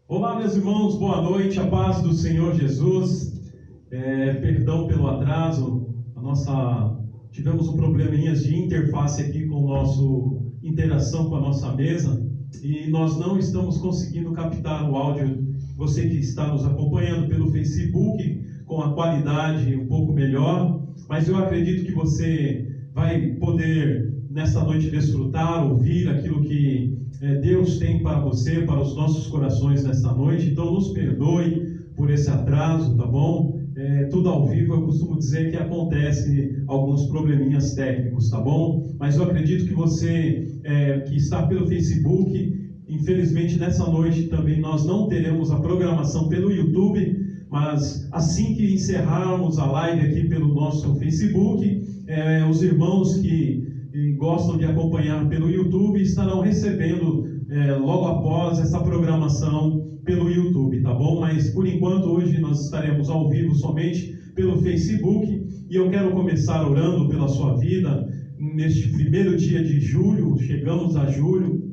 Olá, meus irmãos, boa noite, a paz do Senhor Jesus. Perdão pelo atraso, tivemos um probleminha de interface aqui com interação com a nossa mesa e nós não estamos conseguindo captar o áudio. Você que está nos acompanhando pelo Facebook com a qualidade um pouco melhor, mas eu acredito que você vai poder nessa noite desfrutar, ouvir aquilo que Deus tem para você, para os nossos corações nessa noite. Então nos perdoe por esse atraso, tá bom? Tudo ao vivo, eu costumo dizer que acontece alguns probleminhas técnicos, tá bom? Mas eu acredito que você que está pelo Facebook, infelizmente nessa noite também nós não teremos a programação pelo YouTube, mas assim que encerrarmos a live aqui pelo nosso Facebook, os irmãos que gostam de acompanhar pelo YouTube estarão recebendo logo após essa programação pelo YouTube, tá bom? Mas por enquanto hoje nós estaremos ao vivo somente pelo Facebook e eu quero começar orando pela sua vida neste primeiro dia de julho. Chegamos a julho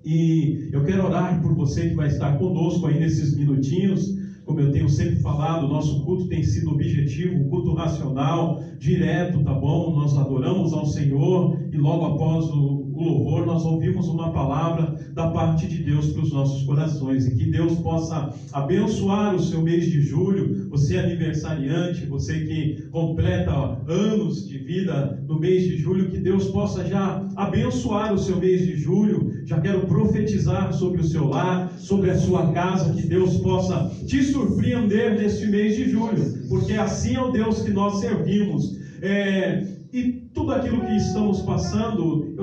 e eu quero orar por você que vai estar conosco aí nesses minutinhos. Como eu tenho sempre falado, nosso culto tem sido objetivo, um culto racional, direto, tá bom? Nós adoramos ao Senhor e logo após o louvor nós ouvimos uma palavra da parte de Deus para os nossos corações. E que Deus possa abençoar o seu mês de julho, você aniversariante, você que completa anos de vida no mês de julho, que Deus possa já abençoar o seu mês de julho. Já quero profetizar sobre o seu lar, sobre a sua casa, que Deus possa te surpreender neste mês de julho, porque assim é o Deus que nós servimos. E tudo aquilo que estamos passando,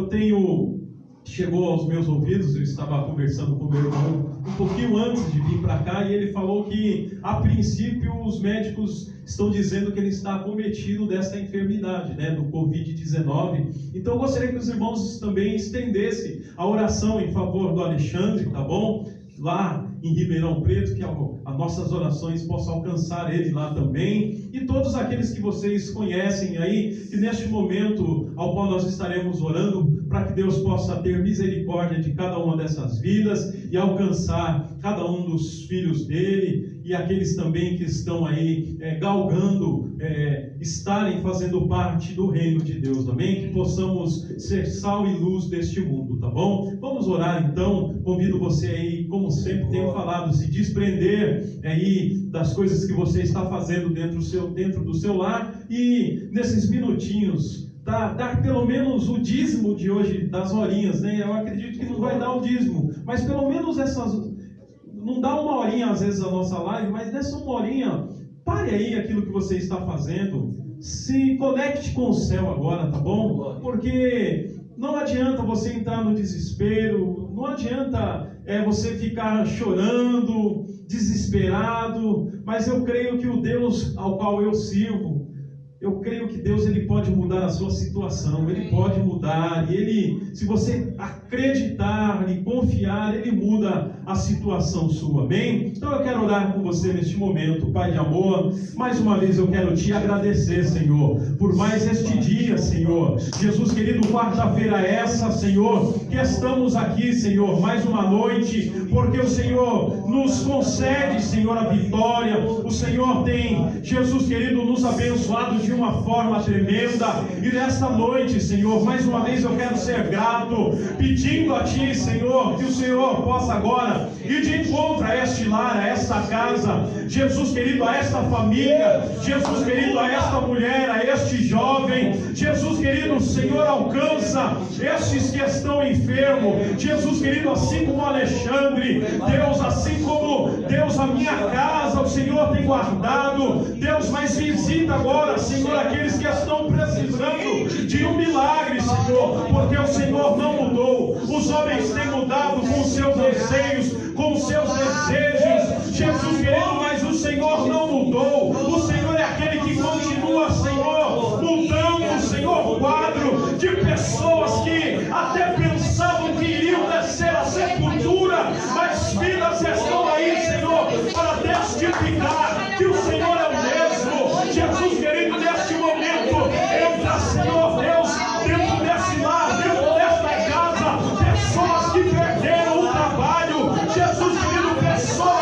chegou aos meus ouvidos. Eu estava conversando com meu irmão um pouquinho antes de vir para cá e ele falou que a princípio os médicos estão dizendo que ele está acometido dessa enfermidade, do Covid-19. Então eu gostaria que os irmãos também estendessem a oração em favor do Alexandre, tá bom? Lá em Ribeirão Preto, que as nossas orações possam alcançar ele lá também, e todos aqueles que vocês conhecem aí, que neste momento ao qual nós estaremos orando, para que Deus possa ter misericórdia de cada uma dessas vidas e alcançar cada um dos filhos dele, e aqueles também que estão aí galgando, estarem fazendo parte do reino de Deus, amém? Que possamos ser sal e luz deste mundo, tá bom? Vamos orar então. Convido você aí, como sempre tenho falado, se desprender aí das coisas que você está fazendo dentro do seu lar e nesses minutinhos dar pelo menos o dízimo de hoje, das horinhas, Eu acredito que não vai dar o dízimo, mas pelo menos não dá uma horinha às vezes a nossa live, mas nessa uma horinha, pare aí aquilo que você está fazendo, se conecte com o céu agora, tá bom? Porque não adianta você entrar no desespero, não adianta você ficar chorando, desesperado, mas eu creio que o Deus ao qual eu sirvo, eu creio que Deus ele pode mudar a sua situação, Ele pode mudar, e se você acreditar e confiar, Ele muda a situação sua, amém? Então eu quero orar com você neste momento. Pai de amor, mais uma vez eu quero te agradecer, Senhor, por mais este dia, Senhor. Jesus querido, quarta-feira essa, Senhor, que estamos aqui, Senhor, mais uma noite, porque o Senhor nos concede, Senhor, a vitória. O Senhor tem, Jesus querido, nos abençoado de uma forma tremenda, e nesta noite, Senhor, mais uma vez eu quero ser grato, pedindo a Ti, Senhor, que o Senhor possa agora ir de encontro a este lar, a esta casa, Jesus querido, a esta família, Jesus querido, a esta mulher, a este jovem, Jesus querido, Senhor, alcança estes que estão enfermos, Jesus querido, assim como Alexandre, Deus, assim como, Deus, a minha casa, o Senhor tem guardado, Deus, mas visita agora, Senhor, aqueles que estão precisando de um milagre, Senhor, porque o Senhor não mudou. Os homens têm mudado com os seus desejos, com os seus desejos, Jesus querido, mas o Senhor não mudou. O Senhor é aquele que continua, Senhor, mudando, Senhor, o quadro de pessoas que até pensavam que iriam descer à sepultura, mas vidas estão aí, Senhor, para testificar que o Senhor é o mesmo. Jesus querido, neste momento, entra, Senhor Deus, dentro desse lar, dentro desta casa, pessoas que perderam o trabalho, Jesus querido, pessoas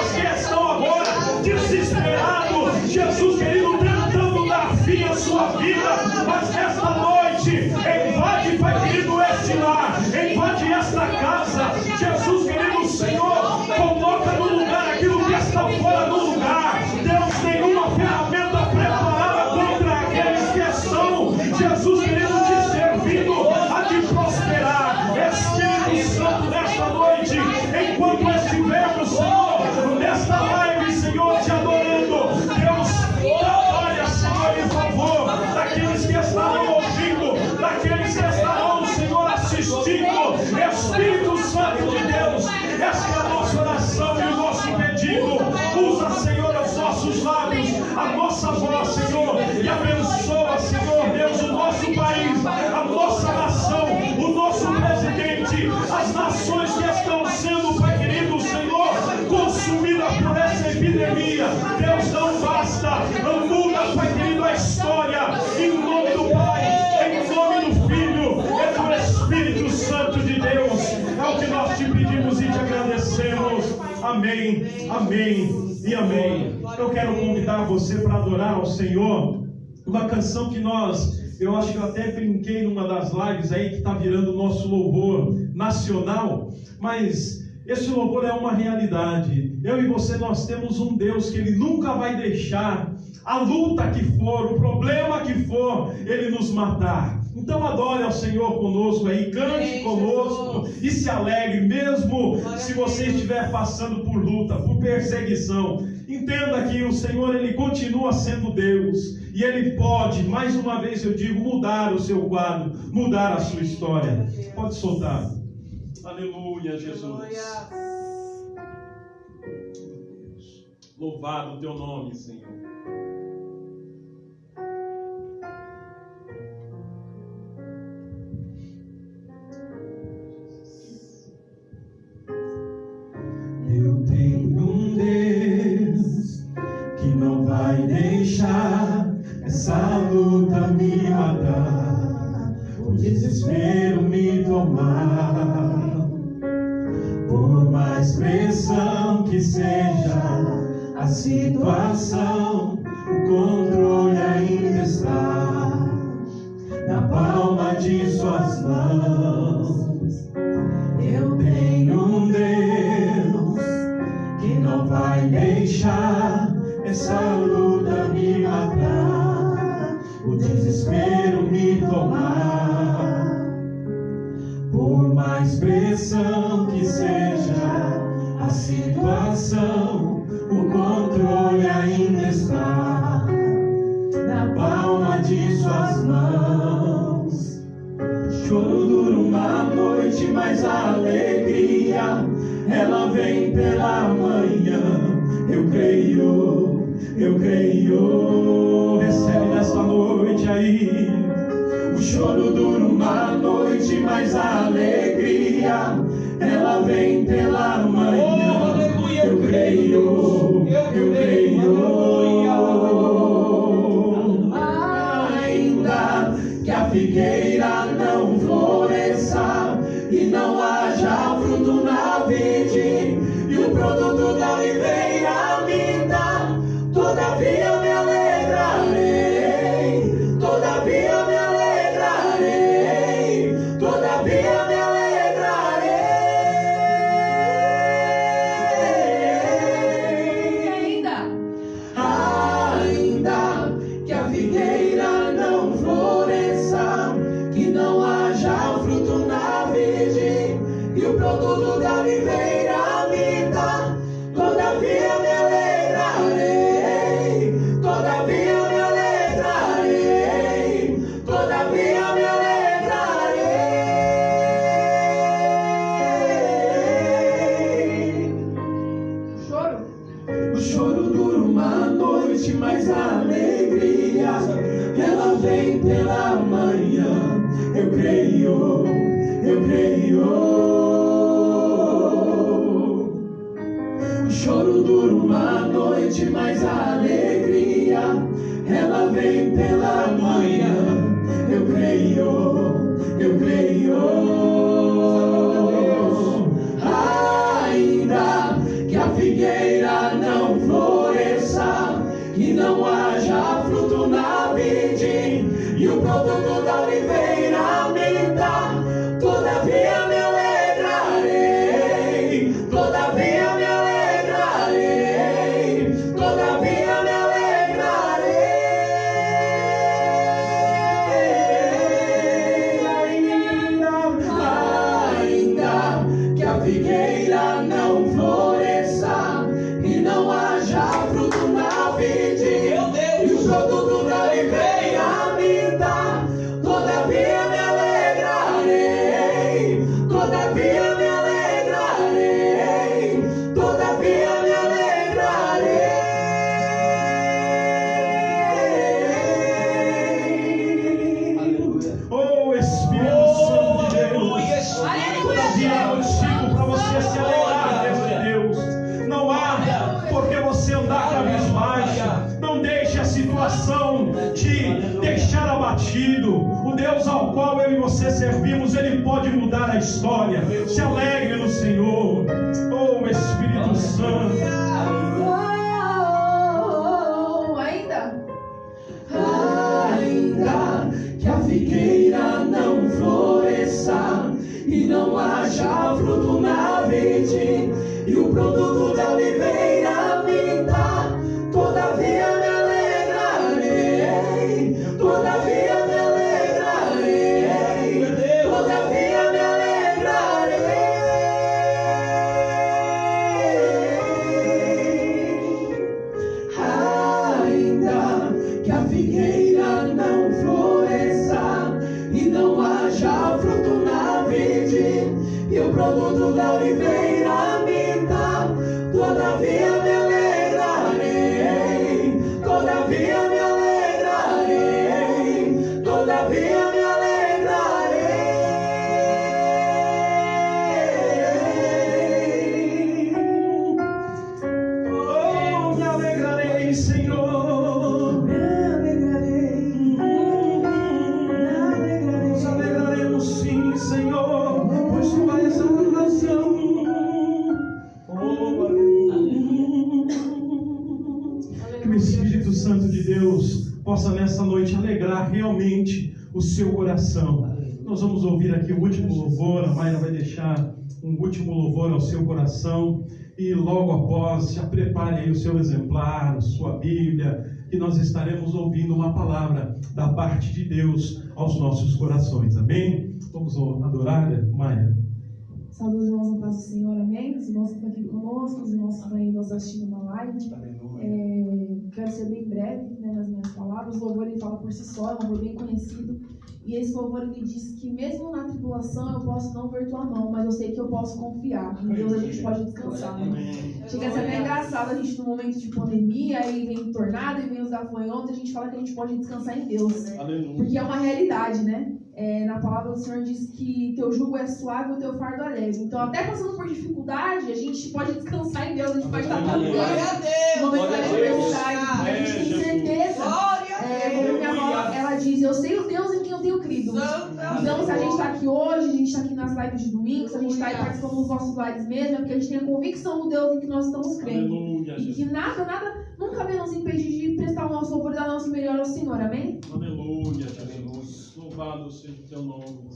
Amém, amém e amém. Eu quero convidar você para adorar ao Senhor. Uma canção que eu acho que eu até brinquei numa das lives aí, que está virando o nosso louvor nacional, mas esse louvor é uma realidade. Eu e você, nós temos um Deus que Ele nunca vai deixar a luta que for, o problema que for, Ele nos matar. Então adore ao Senhor conosco aí, cante conosco e se alegre, mesmo se você estiver passando por luta, por perseguição. Entenda que o Senhor, Ele continua sendo Deus, e Ele pode, mais uma vez eu digo, mudar o seu quadro, mudar a sua história. Pode soltar. Aleluia, Jesus. Louvado o teu nome, Senhor. Eu tenho um Deus que não vai deixar essa luta me matar, o desespero me tomar. Por mais pressão que seja a situação, o controle ainda está na palma de suas mãos. Eu tenho um Deus que não vai deixar essa luta me matar, o desespero me tomar. Por mais pressão que seja a situação, o controle ainda está na palma de suas mãos. Choro dura uma noite, mas a alegria ela vem pela manhã. Eu creio, recebe nessa noite aí. O choro dura uma noite, mas a alegria ela vem pela manhã. Eu creio. Ainda que a figueira não floresça e não haja fruto na vide, e o produto da oliveira minta, todavia me alegrarei, todavia me alegrarei, todavia me alegrarei. Ainda que a figueira não floresça, que não haja fruto na vide, e o produto da oliveira minta, todavia me alegrarei, todavia me alegrarei, todavia me alegrarei. O choro dura uma noite, mas a alegria ela vem pela manhã. Eu creio. O choro dura uma noite, mas a alegria ela vem pela manhã. Eu creio. Ainda que a figueira não floresça, que não haja fruto na vide, e o produto da oliveira minta, todavia me alegrarei, todavia me alegrarei, todavia me alegrarei. Ainda que a figueira não floresça e não haja fruto na vide, e o produto da oliveira minta, todavia me alegrarei, todavia me alegrarei, todavia me alegrarei. Oh Espírito Santo de Deus, todavia eu digo para você se alegrar nesse Deus. Não há porque você andar cabisbaixa. Não deixe a situação te deixar abatido. O Deus ao qual eu e você servimos, Ele pode mudar a história. Se alegre no Senhor. Oh Espírito Santo. e o produto da oliveira me dá. Todavia me alegrarei, todavia me alegrarei, todavia me alegrarei. Ainda que a figueira não floresça e não haja fruto na vide, e o produto da oliveira me dá, todavia me alegrarei, todavia me alegrarei, todavia me alegrarei. Oh, me alegrarei, Senhor. Me alegrarei, Nos alegraremos sim, Senhor, pois tu és a razão. Oh, aleluia. Que o Espírito Santo de Deus possa nessa noite alegrar realmente o seu coração. Nós vamos ouvir aqui o último louvor. A Mayra vai deixar um último louvor ao seu coração. E logo após, já prepare aí o seu exemplar, a sua Bíblia, que nós estaremos ouvindo uma palavra da parte de Deus aos nossos corações. Amém? Vamos adorar, Mayra. Saúde os irmãos na paz do Senhor, amém? Os irmãos que estão aqui conosco, os irmãos que estão aí nos assistindo na live. Quero ser bem breve, né, nas minhas palavras. O louvor ele fala por si só, é um louvor bem conhecido. E esse louvor ele diz que mesmo na tribulação eu posso não ver tua mão, mas eu sei que eu posso confiar. Em Deus a gente pode descansar, né? Chega a ser até engraçado a gente no momento de pandemia, aí vem tornado e vem os gafanhotos, a gente fala que a gente pode descansar em Deus. Porque é uma realidade, né? Na palavra do Senhor diz que teu jugo é suave e o teu fardo é leve. Então, até passando por dificuldade, a gente pode descansar em Deus, a gente pode estar tranquilo. No momento da adversidade, a gente tem certeza. Como minha avó, ela diz, eu sei o Deus em quem eu tenho crido. Então, se a gente está aqui hoje, a gente está aqui nas lives de domingo, se a gente está aí participando dos nossos lares mesmo, é porque a gente tem a convicção do Deus em que nós estamos crendo. E que nada nunca vai nos impedir de prestar o nosso louvor e dar o nosso melhor ao Senhor, amém? Aleluia, Jesus. Louvado seja o teu nome.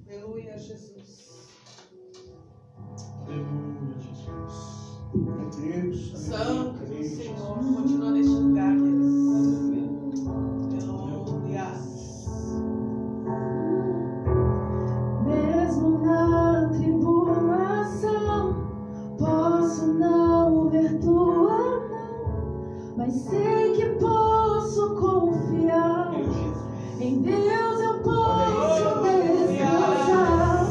Aleluia, Jesus. Aleluia, Jesus. Deus, Santo Senhor, continua neste lugar, Deus. Aleluia. Mesmo na tribulação, posso não ver tua mão, mas sei que posso confiar. Em Deus eu posso descansar,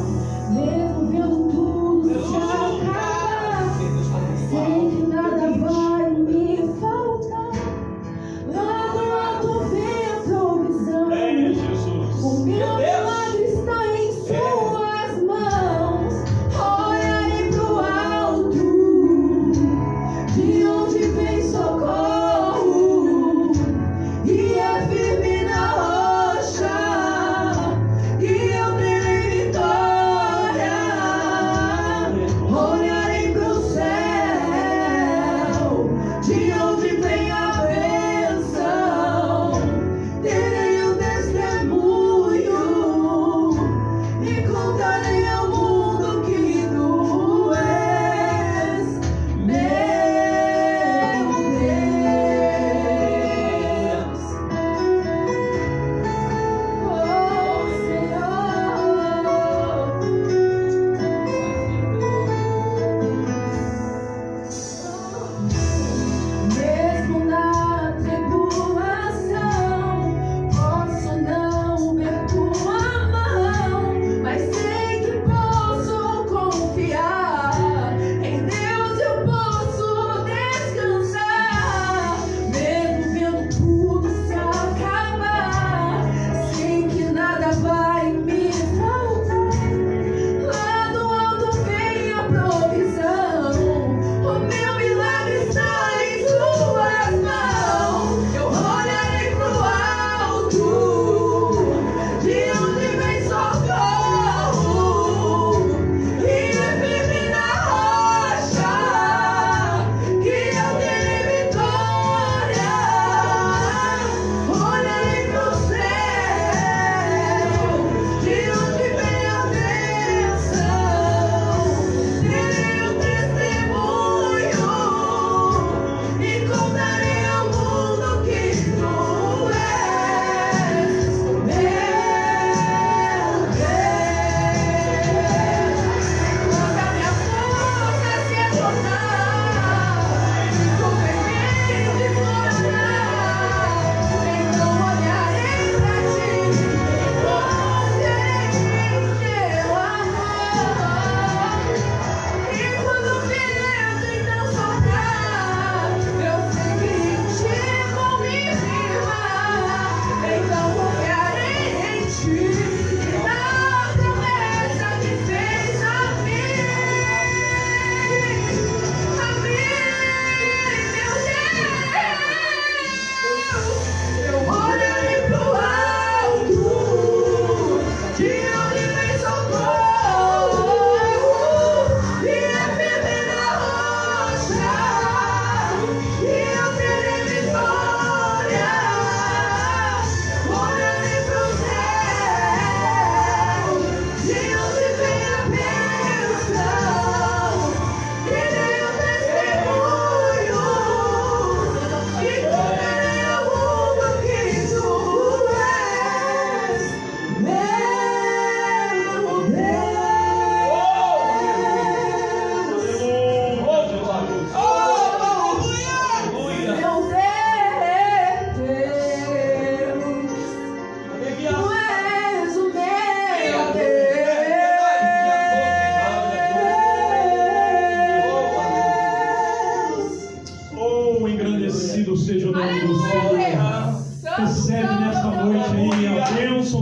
mesmo vendo tudo se acabar. Sei que nada vai me faltar. Lá do alto vento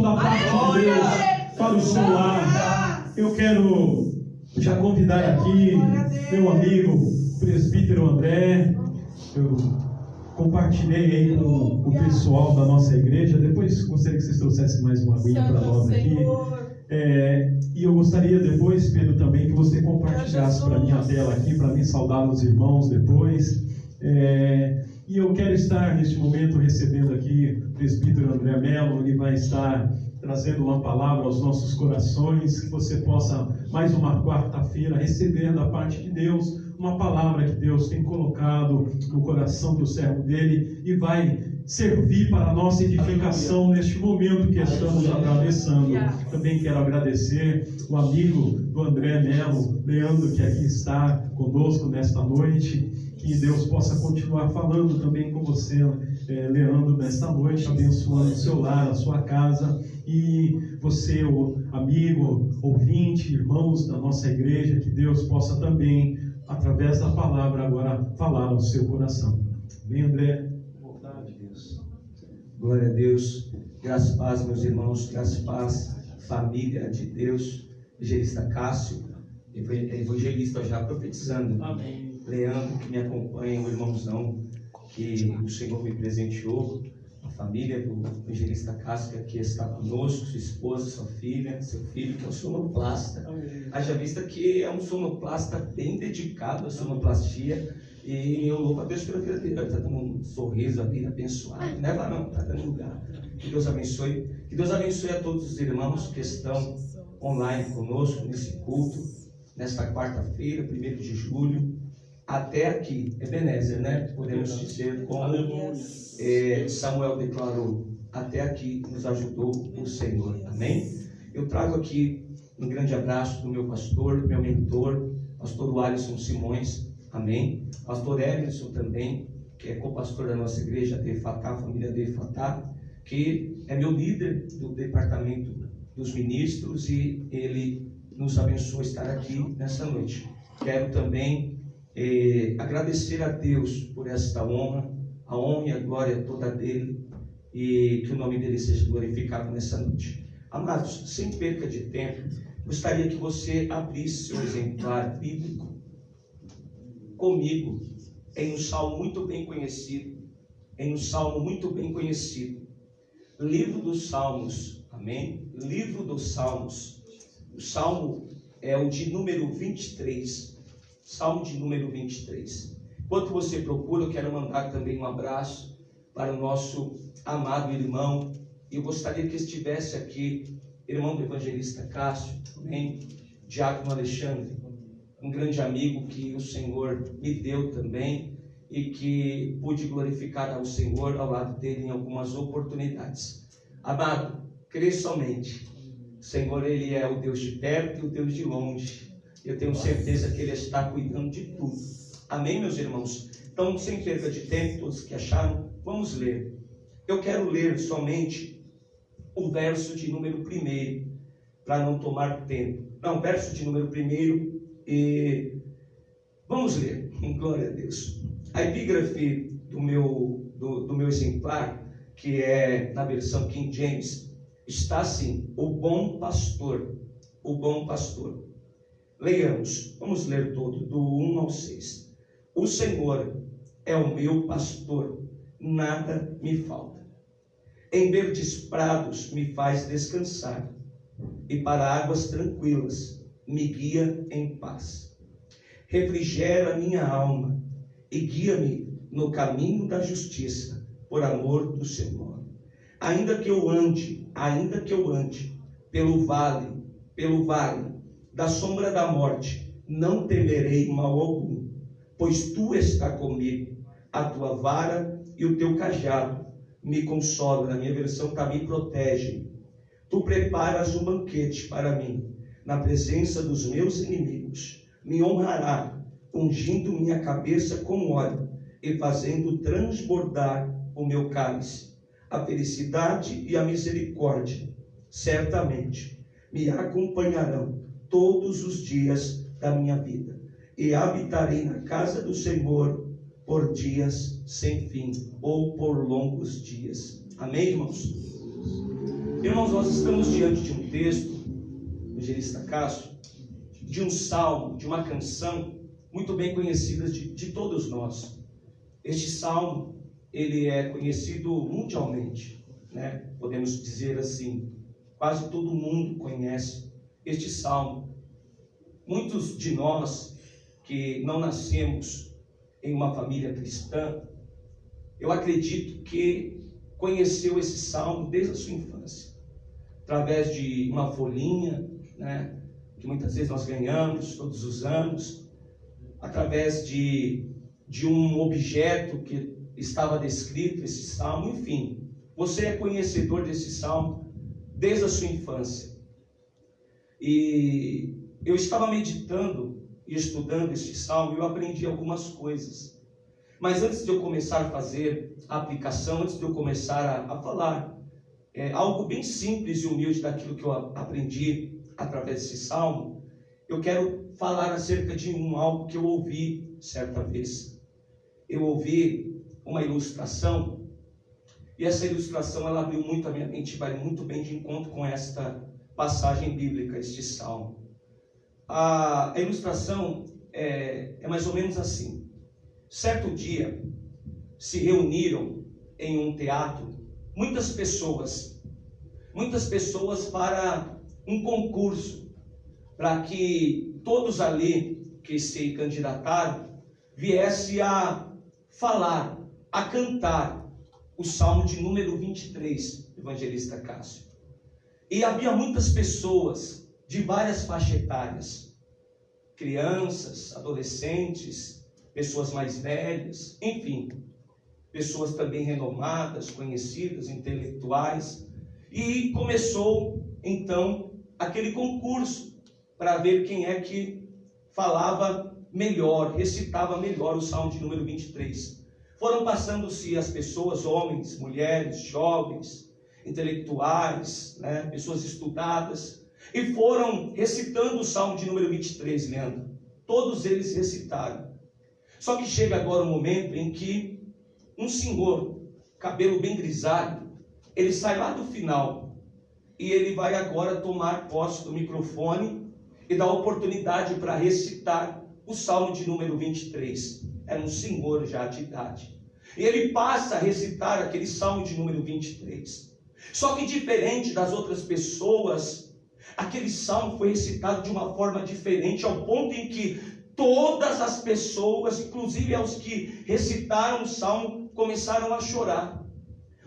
da parte de Deus para o seu lar. Eu quero já convidar aqui meu amigo presbítero André. Eu compartilhei aí com o pessoal da nossa igreja. Depois gostaria que vocês trouxessem mais uma aguinha para nós aqui. E eu gostaria depois, Pedro, também que você compartilhasse para mim a tela aqui, para mim saudar os irmãos depois. E eu quero estar neste momento recebendo aqui o presbítero André Melo. Ele vai estar trazendo uma palavra aos nossos corações, que você possa, mais uma quarta-feira, receber da parte de Deus uma palavra que Deus tem colocado no coração do servo dele e vai servir para a nossa edificação neste momento que estamos atravessando. Também quero agradecer o amigo do André Melo, Leandro, que aqui está conosco nesta noite. Que Deus possa continuar falando também com você, Leandro, nesta noite, abençoando o seu lar, a sua casa, e você, o amigo, ouvinte, irmãos da nossa igreja, que Deus possa também, através da palavra, agora falar ao seu coração. Bem, André? Vontade de Deus. Glória a Deus. Graças a paz, meus irmãos, graças a paz, família de Deus. Evangelista Cássio, evangelista já profetizando. Amém. Leandro, que me acompanha, o irmãozão que o Senhor me presenteou, a família do evangelista Cássio, que aqui está conosco, sua esposa, sua filha, seu filho, que é um sonoplasta. Haja vista que é um sonoplasta bem dedicado à sonoplastia, e eu louvo a Deus pela vida dele. Está dando um sorriso ali, abençoado. Não é lá não, está dando lugar. Que Deus abençoe. Que Deus abençoe a todos os irmãos que estão online conosco nesse culto, nesta quarta-feira, 1º de julho. Até aqui, Ebenezer, né? Podemos dizer como Samuel declarou, até aqui nos ajudou o Senhor, amém? Eu trago aqui um grande abraço do meu pastor, meu mentor, pastor Alisson Simões, amém? Pastor Emerson também, que é co-pastor da nossa igreja, de Efatá, família de Efatá, que é meu líder do departamento dos ministros, e ele nos abençoa estar aqui nessa noite. Quero também agradecer a Deus por esta honra, a honra e a glória toda dele, e que o nome dele seja glorificado nessa noite. Amados, sem perca de tempo, gostaria que você abrisse seu exemplar bíblico comigo em um salmo muito bem conhecido, livro dos Salmos, amém? Livro dos Salmos. O salmo é o de número 23. Salmo de número 23. Enquanto você procura, eu quero mandar também um abraço para o nosso amado irmão. Eu gostaria que estivesse aqui, irmão do evangelista Cássio, também, Diácono Alexandre, um grande amigo que o Senhor me deu também, e que pude glorificar ao Senhor ao lado dele em algumas oportunidades. Amado, crê somente. O Senhor, Ele é o Deus de perto e o Deus de longe. Eu tenho certeza que Ele está cuidando de tudo. Amém, meus irmãos? Então, sem perda de tempo, todos que acharam, vamos ler. Eu quero ler somente o verso de número 1, para não tomar tempo. Não, verso de número 1, e vamos ler. Glória a Deus. A epígrafe do meu exemplar, que é na versão King James, está assim: o bom pastor. O bom pastor. Leiamos, vamos ler todo, do 1 ao 6. O Senhor é o meu pastor, nada me falta. Em verdes prados me faz descansar, e para águas tranquilas me guia em paz. Refrigera minha alma, e guia-me no caminho da justiça, por amor do seu nome. Ainda que eu ande pelo vale da sombra da morte, não temerei mal algum, pois tu está comigo, a tua vara e o teu cajado me consolam. Na minha versão está: me protege. Tu preparas um banquete para mim, na presença dos meus inimigos. Me honrará, ungindo minha cabeça com óleo e fazendo transbordar o meu cálice. A felicidade e a misericórdia certamente me acompanharão todos os dias da minha vida, e habitarei na casa do Senhor por dias sem fim, ou por longos dias. Amém, irmãos? Irmãos, nós estamos diante de um texto, evangelista Cássio, de um salmo, de uma canção muito bem conhecida de todos nós. Este salmo, ele é conhecido mundialmente, né? Podemos dizer assim, quase todo mundo conhece este salmo. Muitos de nós que não nascemos em uma família cristã, eu acredito que conheceu esse salmo desde a sua infância, através de uma folhinha, né, que muitas vezes nós ganhamos todos os anos, através de um objeto que estava descrito esse salmo, enfim, você é conhecedor desse salmo desde a sua infância. E eu estava meditando e estudando este salmo e eu aprendi algumas coisas. Mas antes de eu começar a fazer a aplicação, antes de eu começar a falar algo bem simples e humilde daquilo que eu aprendi através desse salmo, eu quero falar acerca de algo que eu ouvi certa vez. Eu ouvi uma ilustração, e essa ilustração ela abriu muito a minha mente, vai muito bem de encontro com esta passagem bíblica, este salmo. A ilustração é mais ou menos assim. Certo dia, se reuniram em um teatro muitas pessoas para um concurso, para que todos ali que se candidataram viessem a falar, a cantar o Salmo de número 23, evangelista Cássio. E havia muitas pessoas de várias faixas etárias, crianças, adolescentes, pessoas mais velhas, enfim, pessoas também renomadas, conhecidas, intelectuais. E começou, então, aquele concurso para ver quem é que falava melhor, recitava melhor o Salmo de número 23. Foram passando-se as pessoas, homens, mulheres, jovens, intelectuais, né, pessoas estudadas, e foram recitando o Salmo de número 23, Leandro. Todos eles recitaram. Só que chega agora um momento em que um senhor, cabelo bem grisalho, ele sai lá do final e ele vai agora tomar posse do microfone e dar oportunidade para recitar o Salmo de número 23. Era um senhor já de idade. E ele passa a recitar aquele Salmo de número 23. Só que diferente das outras pessoas, aquele Salmo foi recitado de uma forma diferente, ao ponto em que todas as pessoas, inclusive aos que recitaram o Salmo, começaram a chorar.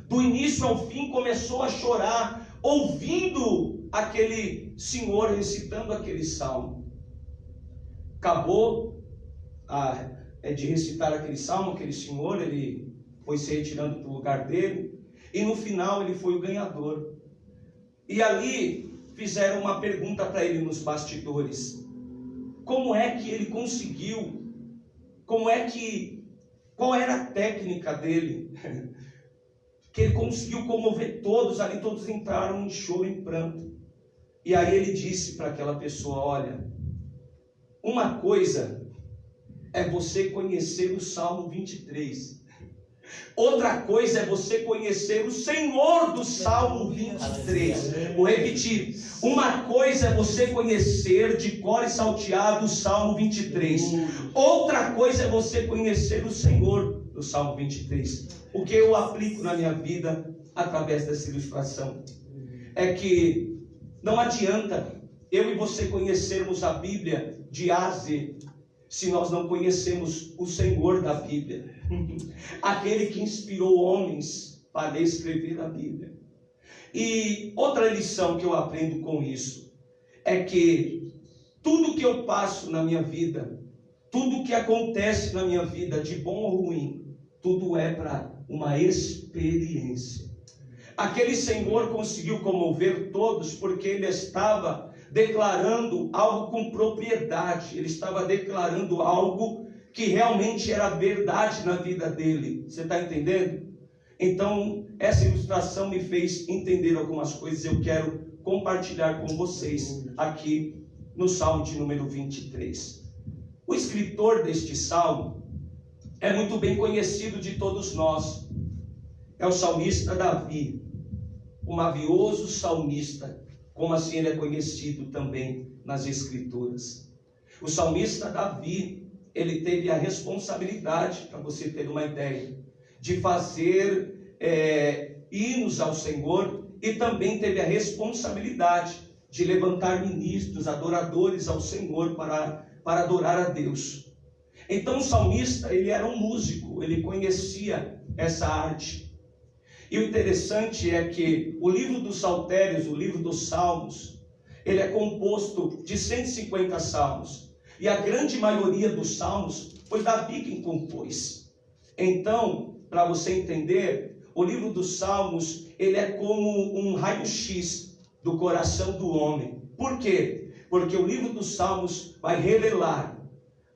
Do início ao fim começou a chorar, ouvindo aquele senhor recitando aquele Salmo. Acabou de recitar aquele Salmo, aquele senhor, ele foi se retirando para o lugar dele, e no final ele foi o ganhador. E ali fizeram uma pergunta para ele nos bastidores. Como é que ele conseguiu? Qual era a técnica dele? Que ele conseguiu comover todos ali, todos entraram em choro, em pranto. E aí ele disse para aquela pessoa: olha, uma coisa é você conhecer o Salmo 23. Outra coisa é você conhecer o Senhor do Salmo 23. Vou repetir. Uma coisa é você conhecer de cor e salteado o Salmo 23. Outra coisa é você conhecer o Senhor do Salmo 23. O que eu aplico na minha vida através dessa ilustração é que não adianta eu e você conhecermos a Bíblia de A a Z se nós não conhecemos o Senhor da Bíblia, aquele que inspirou homens para escrever a Bíblia. E outra lição que eu aprendo com isso é que tudo que eu passo na minha vida, tudo que acontece na minha vida, de bom ou ruim, tudo é para uma experiência. Aquele Senhor conseguiu comover todos porque ele estava declarando algo com propriedade, ele estava declarando algo que realmente era verdade na vida dele. Você está entendendo? Então, essa ilustração me fez entender algumas coisas. Eu quero compartilhar com vocês aqui no Salmo de número 23. O escritor deste Salmo é muito bem conhecido de todos nós. É o salmista Davi. o mavioso salmista, como assim ele é conhecido também nas Escrituras. O salmista Davi, ele teve a responsabilidade, para você ter uma ideia, de fazer hinos ao Senhor, e também teve a responsabilidade de levantar ministros, adoradores ao Senhor para adorar a Deus. Então o salmista, ele era um músico, ele conhecia essa arte. E o interessante é que o livro dos Saltérios, o livro dos Salmos, ele é composto de 150 salmos. E a grande maioria dos salmos foi Davi quem compôs. Então, para você entender, o livro dos Salmos, ele é como um raio-x do coração do homem. Por quê? Porque o livro dos Salmos vai revelar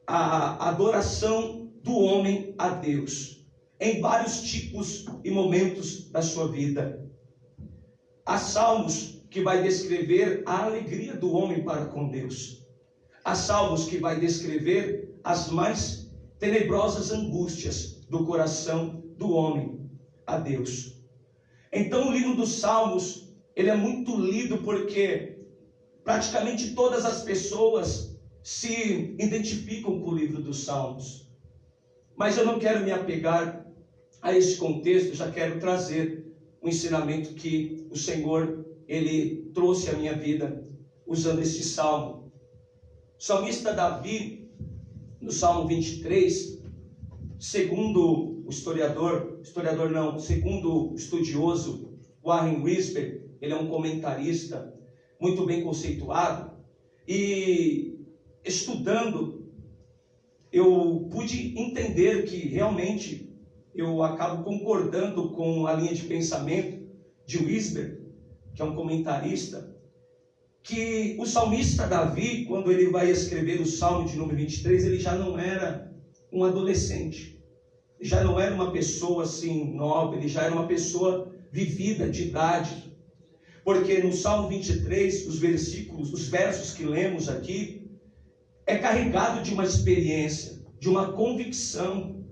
a adoração do homem a Deus, em vários tipos e momentos da sua vida. Há salmos que vai descrever a alegria do homem para com Deus. Há salmos que vai descrever as mais tenebrosas angústias do coração do homem a Deus. Então o livro dos Salmos, ele é muito lido porque praticamente todas as pessoas se identificam com o livro dos Salmos. Mas eu não quero me apegar a esse contexto, já quero trazer um ensinamento que o Senhor, ele trouxe à minha vida, usando esse salmo. O salmista Davi, no Salmo 23, segundo o segundo o estudioso Warren Wiersbe, ele é um comentarista muito bem conceituado, e estudando, eu pude entender que realmente eu acabo concordando com a linha de pensamento de Wiersbe, que é um comentarista, que o salmista Davi, quando ele vai escrever o Salmo de número 23, ele já não era um adolescente, já não era uma pessoa assim nova, ele já era uma pessoa vivida, de idade, porque no Salmo 23, os versos que lemos aqui, é carregado de uma experiência, de uma convicção,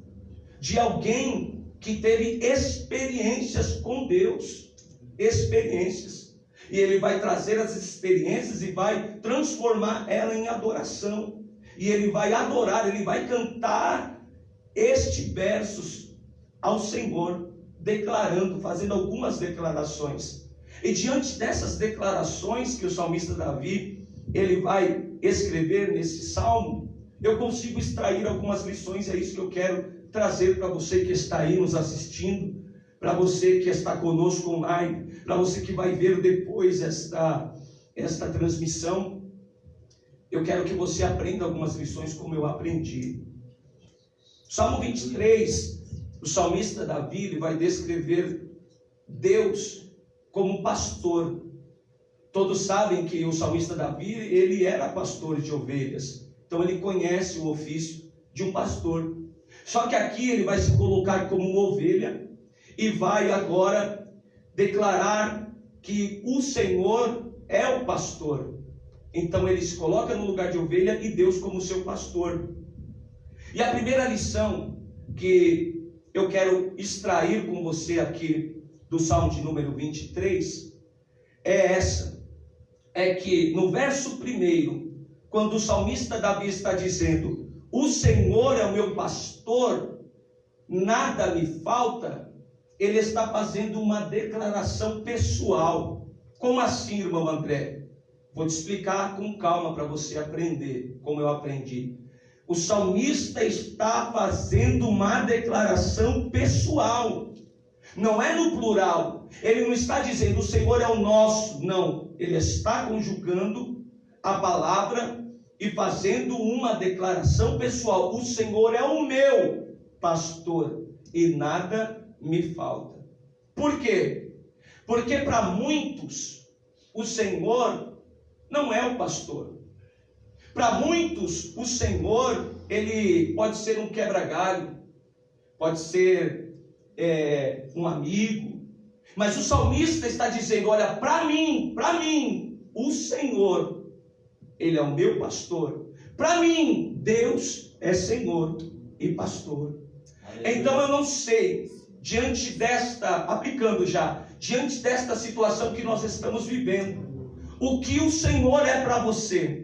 de alguém que teve experiências com Deus, experiências, e ele vai trazer as experiências e vai transformar ela em adoração, e ele vai adorar, ele vai cantar estes versos ao Senhor, declarando, fazendo algumas declarações. E diante dessas declarações que o salmista Davi, ele vai escrever nesse salmo, eu consigo extrair algumas lições. É isso que eu quero trazer para você que está aí nos assistindo, para você que está conosco online, para você que vai ver depois esta transmissão. Eu quero que você aprenda algumas lições como eu aprendi. Salmo 23, o salmista Davi, ele vai descrever Deus como pastor. Todos sabem que o salmista Davi, ele era pastor de ovelhas. Então ele conhece o ofício de um pastor. Só que aqui ele vai se colocar como uma ovelha e vai agora declarar que o Senhor é o pastor. Então ele se coloca no lugar de ovelha e Deus como seu pastor. E a primeira lição que eu quero extrair com você aqui do Salmo de número 23 é essa. É que no verso 1, quando o salmista Davi está dizendo: o Senhor é o meu pastor, nada me falta, ele está fazendo uma declaração pessoal. Como assim, irmão André? Vou te explicar com calma para você aprender, como eu aprendi. O salmista está fazendo uma declaração pessoal, não é no plural. Ele não está dizendo o Senhor é o nosso, não. Ele está conjugando a palavra e fazendo uma declaração pessoal. O Senhor é o meu pastor e nada me falta. Por quê? Porque para muitos o Senhor não é o pastor. Para muitos o Senhor, ele pode ser um quebra-galho, pode ser um amigo. Mas o salmista está dizendo: olha, para mim, o Senhor, ele é o meu pastor. Para mim, Deus é Senhor e pastor. Aleluia. Então eu não sei diante desta situação que nós estamos vivendo, o que o Senhor é para você?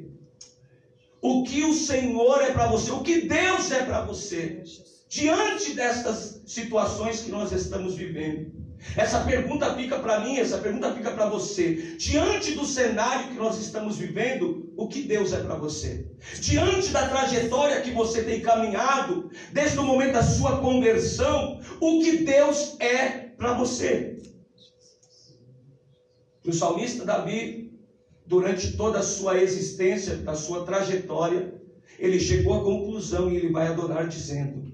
O que o Senhor é para você? O que Deus é para você? Diante destas situações que nós estamos vivendo. Essa pergunta fica para mim, essa pergunta fica para você. Diante do cenário que nós estamos vivendo, o que Deus é para você? Diante da trajetória que você tem caminhado, desde o momento da sua conversão, o que Deus é para você? O salmista Davi, durante toda a sua existência, da sua trajetória, ele chegou à conclusão e ele vai adorar dizendo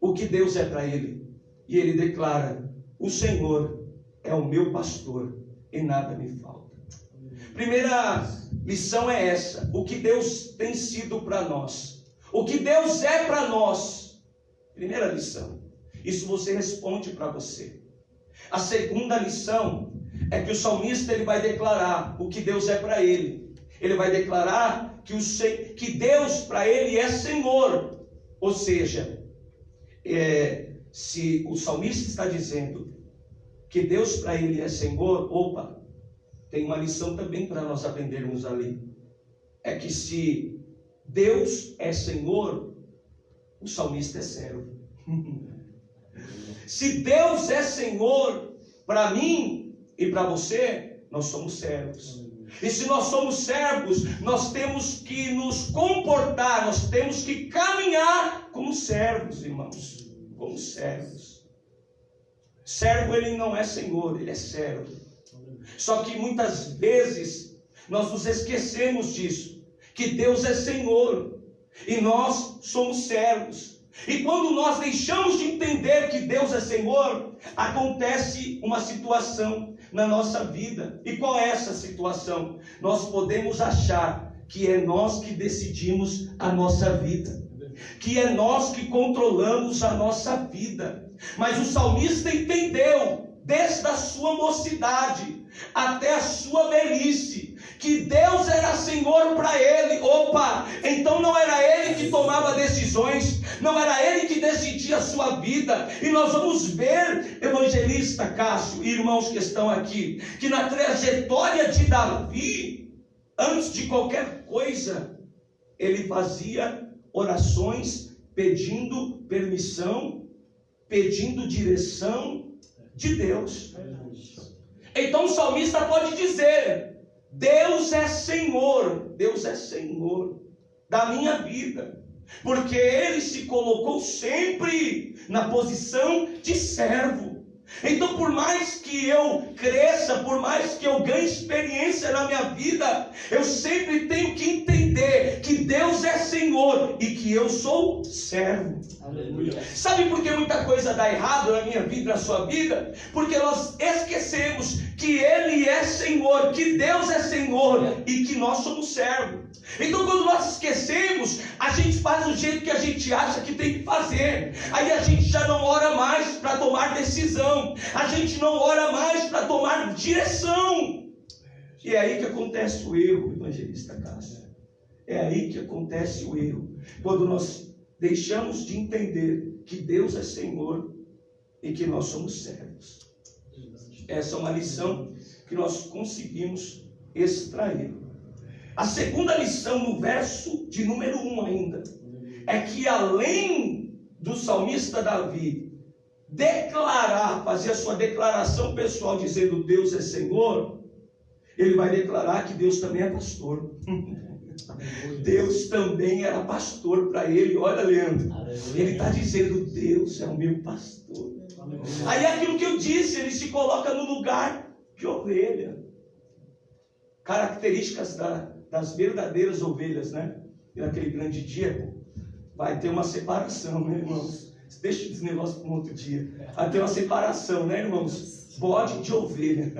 o que Deus é para ele. E ele declara: o Senhor é o meu pastor e nada me falta. Primeira lição é essa: o que Deus tem sido para nós, o que Deus é para nós. Primeira lição, isso você responde para você. A segunda lição é que o salmista ele vai declarar o que Deus é para ele. Ele vai declarar que Deus para ele é Senhor. Ou seja, se o salmista está dizendo que Deus para ele é Senhor, opa, tem uma lição também para nós aprendermos ali. É que se Deus é Senhor, o salmista é servo. Se Deus é Senhor para mim e para você, nós somos servos. E se nós somos servos, nós temos que nos comportar, nós temos que caminhar como servos, irmãos. Como servos. Servo, ele não é senhor, ele é servo. Só que muitas vezes nós nos esquecemos disso, que Deus é Senhor e nós somos servos. E quando nós deixamos de entender que Deus é Senhor, acontece uma situação na nossa vida. E qual é essa situação? Nós podemos achar que é nós que decidimos a nossa vida, que é nós que controlamos a nossa vida. Mas o salmista entendeu, desde a sua mocidade até a sua velhice, que Deus era Senhor para ele. Opa, então não era ele que tomava decisões, não era ele que decidia a sua vida. E nós vamos ver, evangelista Cássio e irmãos que estão aqui, que na trajetória de Davi, antes de qualquer coisa, ele fazia orações pedindo permissão, pedindo direção de Deus. Então o salmista pode dizer: Deus é Senhor da minha vida, porque Ele se colocou sempre na posição de servo. Então, por mais que eu cresça, por mais que eu ganhe experiência na minha vida, eu sempre tenho que entender que Deus é Senhor e que eu sou servo. Aleluia. Sabe por que muita coisa dá errado na minha vida e na sua vida? Porque nós esquecemos que Ele é Senhor, que Deus é Senhor e que nós somos servos. Então, quando nós esquecemos, a gente faz do jeito que a gente acha que tem que fazer. Aí a gente já não ora mais para tomar decisão, a gente não ora mais para tomar direção. E é aí que acontece o erro, evangelista Cássio. É aí que acontece o erro, quando nós deixamos de entender que Deus é Senhor e que nós somos servos. Essa é uma lição que nós conseguimos extrair. A segunda lição, no verso de número 1 ainda, é que além do salmista Davi fazer a sua declaração pessoal dizendo Deus é Senhor, ele vai declarar que Deus também é pastor. Deus também era pastor para ele. Olha, Leandro, ele está dizendo: Deus é o meu pastor. Aí aquilo que eu disse, ele se coloca no lugar de ovelha. Características das verdadeiras ovelhas, né? E naquele grande dia vai ter uma separação, né, irmãos? Deixa esse negócio para um outro dia. Vai ter uma separação, né, irmãos? Bode de ovelha.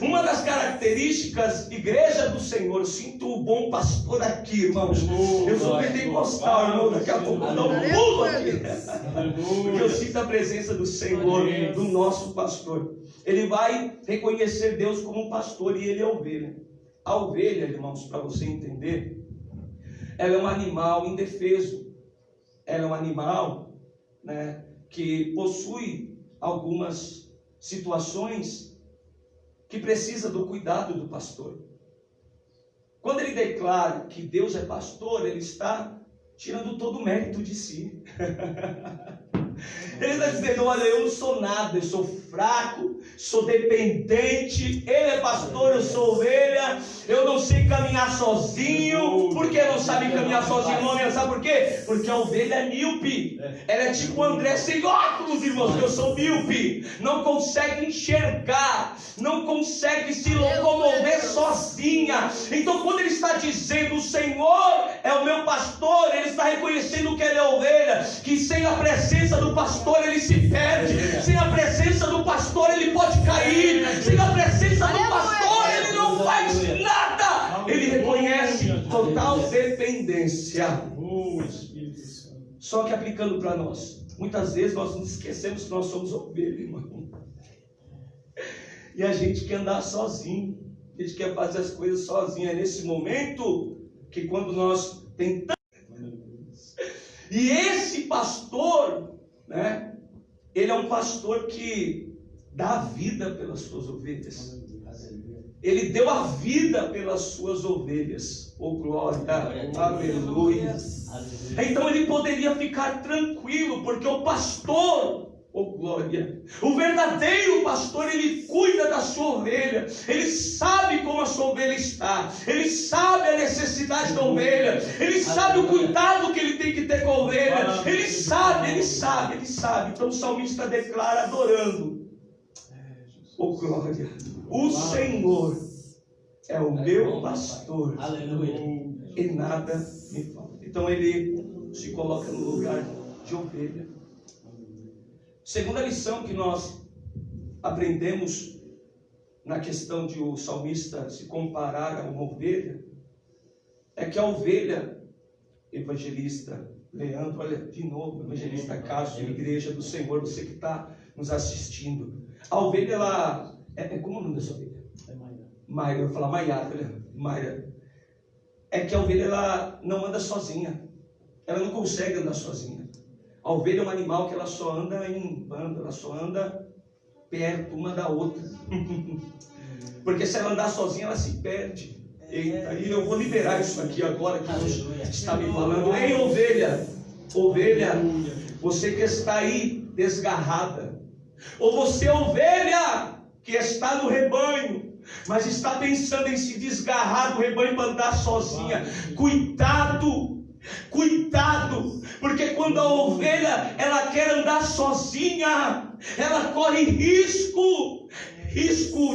Uma das características, igreja do Senhor, sinto o bom pastor aqui, irmãos. Eu sou pentecostal, irmão, daqui a pouco eu dou um pulo aqui. Porque eu sinto a presença do Senhor, do nosso pastor. Ele vai reconhecer Deus como um pastor e ele é ovelha. A ovelha, irmãos, para você entender, ela é um animal indefeso. Ela é um animal, né, que possui algumas situações que precisa do cuidado do pastor. Quando ele declara que Deus é pastor, ele está tirando todo o mérito de si. Ele está dizendo, olha, eu não sou nada, eu sou fraco, sou dependente, ele é pastor, eu sou ovelha, eu não sei caminhar sozinho. Por que não sabe caminhar sozinho, irmão? Sabe por quê? Porque a ovelha é míope, ela é tipo o André sem óculos, irmãos, eu sou míope, não consegue enxergar, não consegue se locomover sozinha. Então quando ele está dizendo, o Senhor é o meu pastor, ele está reconhecendo que ele é ovelha, que sem a presença do pastor ele se perde, sem a presença do pastor ele pode cair, sem a presença do pastor ele não faz nada. Ele reconhece total dependência. Só que aplicando para nós, muitas vezes nós nos esquecemos que nós somos ovelha, irmão, e a gente quer andar sozinho, a gente quer fazer as coisas sozinho. É nesse momento que quando nós tentamos, e esse pastor, né, ele é um pastor que dá a vida pelas suas ovelhas. Ele deu a vida pelas suas ovelhas. Oh glória, aleluia. Então ele poderia ficar tranquilo, porque o pastor, oh glória, o verdadeiro pastor, ele cuida da sua ovelha, ele sabe como a sua ovelha está, ele sabe a necessidade da ovelha, ele sabe o cuidado que ele tem que ter com a ovelha, ele sabe. Então o salmista declara adorando, oh glória, o Senhor é o meu pastor, e nada me falta. Então ele se coloca no lugar de ovelha. Segunda lição que nós aprendemos na questão de o salmista se comparar a uma ovelha, é que a ovelha, evangelista Leandro, olha de novo, evangelista Cássio, igreja do Senhor, você que está nos assistindo, a ovelha, ela como o nome dessa ovelha? Mayra, eu vou falar Maiara, Mayra. É que a ovelha, ela não anda sozinha, ela não consegue andar sozinha. A ovelha é um animal que ela só anda em bando, ela só anda perto uma da outra. Porque se ela andar sozinha, ela se perde. Eita, e eu vou liberar isso aqui agora que Deus está me falando. Ei, ovelha, você que está aí desgarrada, ou você, ovelha, que está no rebanho, mas está pensando em se desgarrar do rebanho para andar sozinha. Cuidado, porque quando a ovelha ela quer andar sozinha, ela corre risco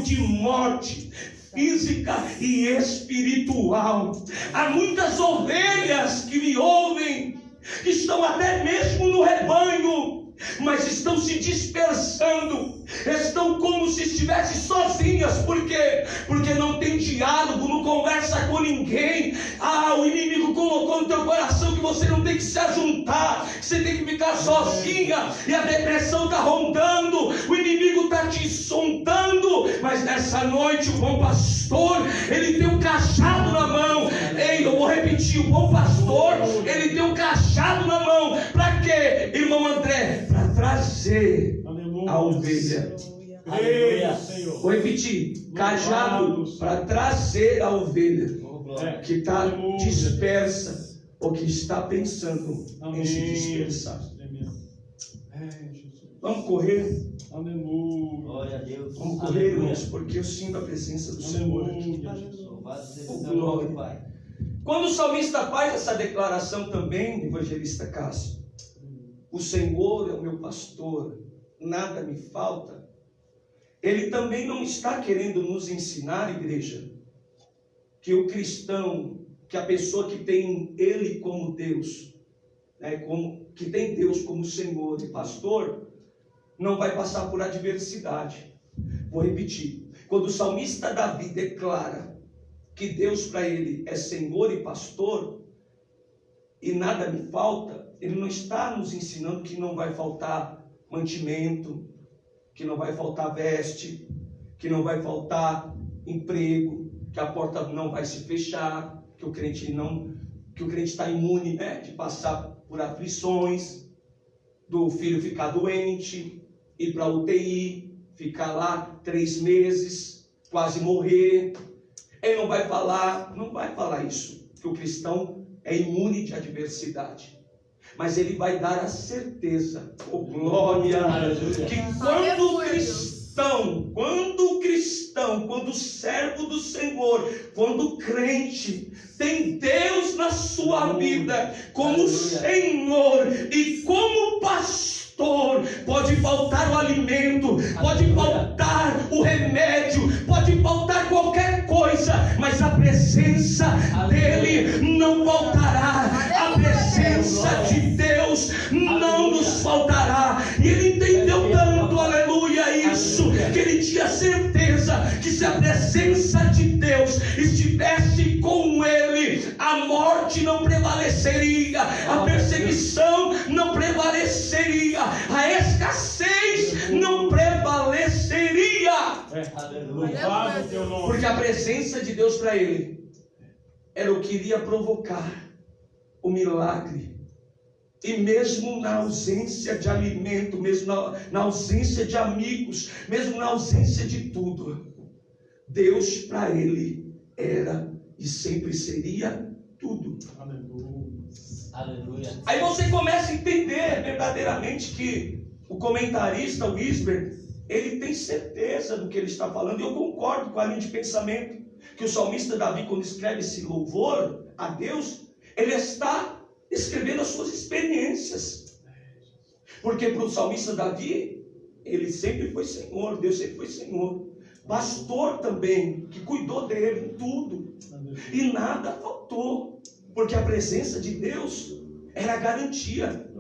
de morte física e espiritual. Há muitas ovelhas que me ouvem, que estão até mesmo no rebanho, mas estão se dispersando, estão como se estivessem sozinhas. Por quê? Porque não tem diálogo, não conversa com ninguém. O inimigo colocou no teu coração que você não tem que se ajuntar, que você tem que ficar sozinha, e a depressão está rondando, o inimigo está te sondando. Mas nessa noite o bom pastor, ele tem um cajado na mão. Ei, eu vou repetir, o bom pastor, ele tem um cajado na mão. Para quê, irmão André? Para trazer a ovelha. Aleluia. Vou repetir, cajado para trazer a ovelha que está dispersa ou que está pensando em se dispersar. Vamos correr. Glória a Deus. Vamos correr, irmãos, porque eu sinto a presença do Senhor aqui. Glória, Pai. Quando o salmista faz essa declaração também, evangelista Cássio, o Senhor é o meu pastor, nada me falta. Ele também não está querendo nos ensinar, igreja, que o cristão, que a pessoa que tem Ele como Deus, que tem Deus como Senhor e pastor, não vai passar por adversidade. Vou repetir, quando o salmista Davi declara que Deus para ele é Senhor e pastor, e nada me falta, ele não está nos ensinando que não vai faltar mantimento, que não vai faltar veste, que não vai faltar emprego, que a porta não vai se fechar, que o crente está imune, de passar por aflições. do filho ficar doente, ir para a UTI, ficar lá 3 meses, quase morrer. Ele não vai falar isso, que o cristão é imune de adversidade. Mas ele vai dar a certeza, glória, que quando o servo do Senhor, quando o crente tem Deus na sua vida como Senhor e como pastor, pode faltar o alimento, pode faltar o remédio, pode faltar qualquer coisa, mas a presença dele não faltará, a presença de Deus não nos faltará. E ele entendeu tanto, aleluia, isso, que ele tinha certeza que se a presença de Deus estivesse com ele, a morte não prevaleceria, a perseguição não prevaleceria, a escassez não prevaleceria. Porque a presença de Deus para ele era o que iria provocar o milagre. E mesmo na ausência de alimento, mesmo na ausência de amigos, mesmo na ausência de tudo, Deus para ele era e sempre seria tudo. Aleluia. Aí você começa a entender verdadeiramente que o comentarista, o Wisber, ele tem certeza do que ele está falando. E eu concordo com a linha de pensamento que o salmista Davi, quando escreve esse louvor a Deus, ele está escrevendo as suas experiências. Porque para o salmista Davi, ele sempre foi Senhor, Deus sempre foi Senhor. Pastor também, que cuidou dele em tudo. E nada faltou. Porque a presença de Deus era a garantia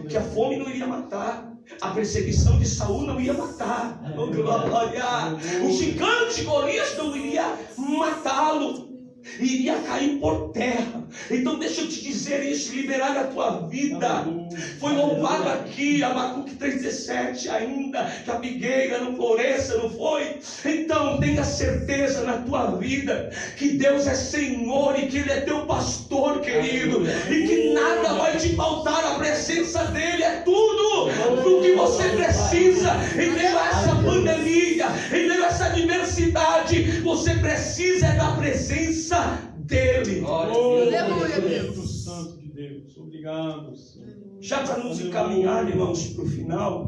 que a fome não iria matar, a perseguição de Saul não ia matar, o gigante Golias não iria matá-lo, iria cair por terra. Então deixa eu te dizer isso, liberar a tua vida. Foi louvado aqui Abacuque 3,17 ainda, que a figueira não floresça, não foi? Então tenha certeza na tua vida que Deus é Senhor e que Ele é teu pastor, querido, e que nada vai te faltar. A presença dEle é tudo o que você precisa. Em meio a essa pandemia, em meio a essa adversidade, você precisa da presença dEle. Aleluia, Deus Santo de Deus. Obrigado, Senhor. Já para nos encaminhar, irmãos, para o final,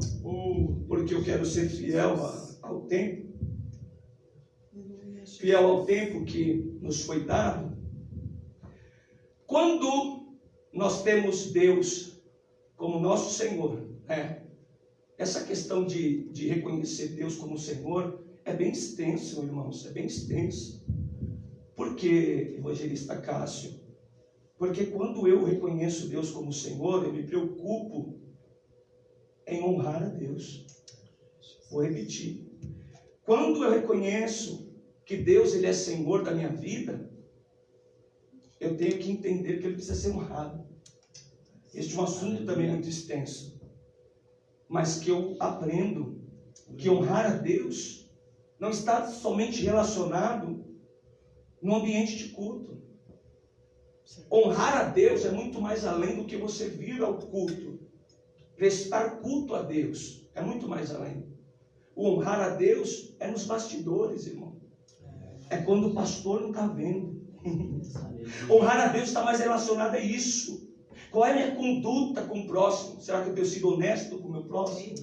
porque eu quero ser fiel ao tempo, fiel ao tempo que nos foi dado. Quando nós temos Deus como nosso Senhor, essa questão de reconhecer Deus como Senhor é bem extenso, irmãos, é bem extenso. Por que, evangelista Cássio? Porque quando eu reconheço Deus como Senhor, eu me preocupo em honrar a Deus. Vou repetir. Quando eu reconheço que Deus ele é Senhor da minha vida, eu tenho que entender que Ele precisa ser honrado. Este é um assunto também muito extenso. Mas que eu aprendo que honrar a Deus não está somente relacionado no ambiente de culto. Honrar a Deus é muito mais além do que você vir ao culto. Prestar culto a Deus é muito mais além. O honrar a Deus é nos bastidores, irmão. É quando o pastor não está vendo. Honrar a Deus está mais relacionado a isso. Qual é a minha conduta com o próximo? Será que eu tenho sido honesto com o meu próximo?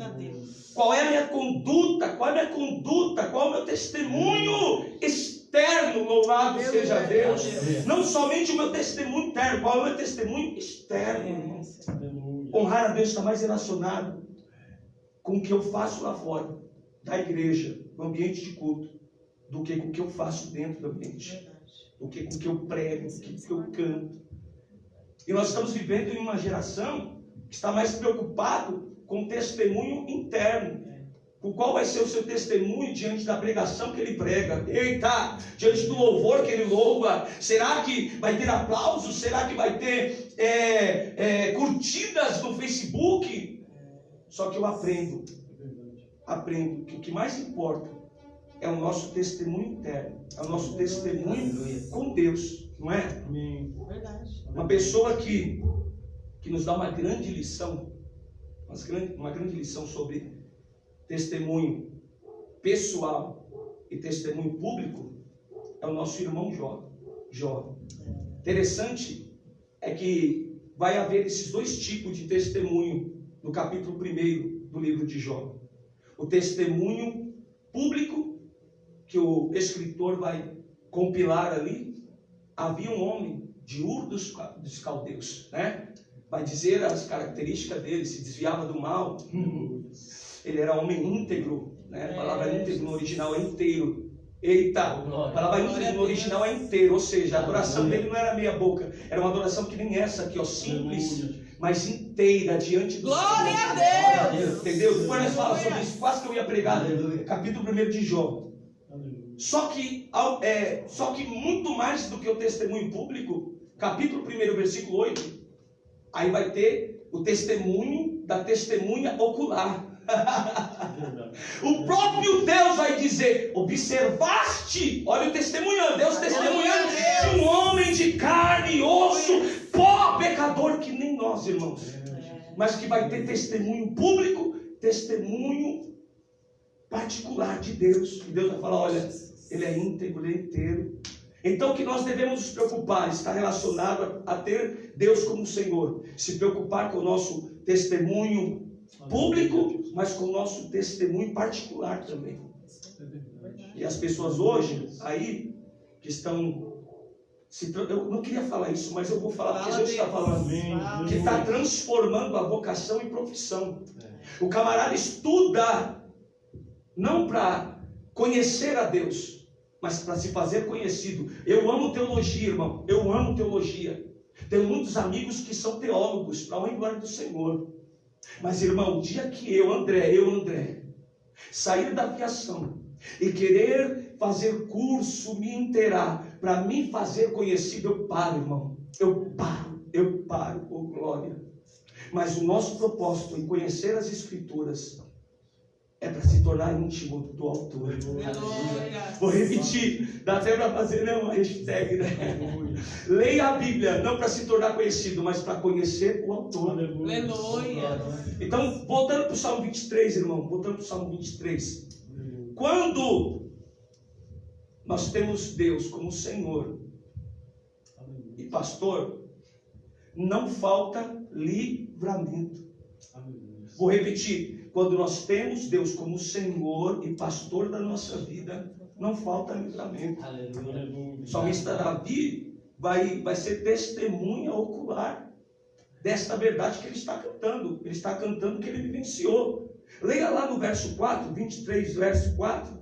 Qual é a minha conduta? Qual é a minha conduta? Qual é o meu testemunho externo? Louvado seja Deus. Não somente o meu testemunho interno. Qual é o meu testemunho externo, irmão? Honrar a Deus está mais relacionado com o que eu faço lá fora da igreja, no ambiente de culto, do que com o que eu faço dentro do ambiente, do que com o que eu prego, do que com o que eu canto. E nós estamos vivendo em uma geração que está mais preocupado com o testemunho interno. Com qual vai ser o seu testemunho diante da pregação que ele prega? Eita, diante do louvor que ele louva. Será que vai ter aplausos? Será que vai ter curtidas no Facebook? Só que eu aprendo que o que mais importa é o nosso testemunho interno. É o nosso testemunho com Deus. Não é? Verdade. Uma pessoa que nos dá uma grande lição uma grande lição sobre testemunho pessoal e testemunho público, é o nosso irmão Jó. Interessante é que vai haver esses dois tipos de testemunho no capítulo 1 do livro de Jó. O testemunho público, que o escritor vai compilar ali. Havia um homem de Ur dos Caldeus, né? Vai dizer as características dele, se desviava do mal. Ele era homem íntegro, né? A palavra íntegro no original é inteiro. Eita, a palavra íntegro no original é inteiro, ou seja, a adoração dele não era meia boca, era uma adoração que nem essa aqui, ó, simples, mas inteira diante do Senhor. Glória a Deus! Entendeu? Depois nós falamos sobre isso, quase que eu ia pregar, capítulo 1 de Jó. Só que muito mais do que o testemunho público, capítulo 1, versículo 8, aí vai ter o testemunho da testemunha ocular. O próprio Deus vai dizer: observaste, olha o testemunhando, Deus testemunhando de um homem de carne e osso, pó, pecador que nem nós, irmãos, mas que vai ter testemunho público, testemunho particular de Deus. E Deus vai falar: olha, ele é íntegro, ele é inteiro. Então o que nós devemos nos preocupar está relacionado a ter Deus como Senhor, se preocupar com o nosso testemunho público, mas com o nosso testemunho particular também. E as pessoas hoje aí que estão eu não queria falar isso, mas eu vou falar porque Deus está falando, que está transformando a vocação em profissão. O camarada estuda não para conhecer a Deus, mas para se fazer conhecido. Eu amo teologia, irmão, eu amo teologia. Tenho muitos amigos que são teólogos, para a honra e glória do Senhor. Mas, irmão, o dia que eu, André, sair da aviação e querer fazer curso, me inteirar, para me fazer conhecido, eu paro, irmão. Eu paro, oh glória. Mas o nosso propósito em conhecer as Escrituras é para se tornar íntimo do autor. Vou repetir, dá até para fazer uma hashtag, né? Leia a Bíblia, não para se tornar conhecido, mas para conhecer o autor. Aleluia. Então, voltando para o Salmo 23, irmão, voltando para o Salmo 23. Quando nós temos Deus como Senhor e pastor, não falta livramento. Vou repetir. Quando nós temos Deus como Senhor e pastor da nossa vida, não falta livramento. O salmista Davi vai ser testemunha ocular desta verdade que ele está cantando. Ele está cantando que ele vivenciou. Leia lá no verso 4, 23, verso 4.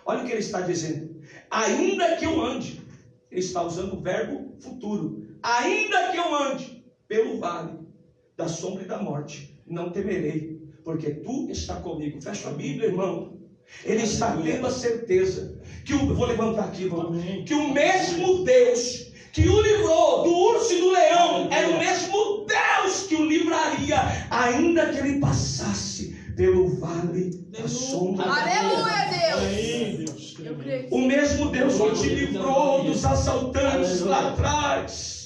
Olha o que ele está dizendo. Ainda que eu ande, ele está usando o verbo futuro. Ainda que eu ande pelo vale da sombra e da morte, não temerei, porque tu está comigo. Fecha a Bíblia, irmão. Ele está tendo a certeza que vou levantar aqui, irmão, que o mesmo Deus que o livrou do urso e do leão era o mesmo Deus que o livraria, ainda que ele passasse pelo vale da sombra. Aleluia, Deus. O mesmo Deus que te livrou dos assaltantes lá atrás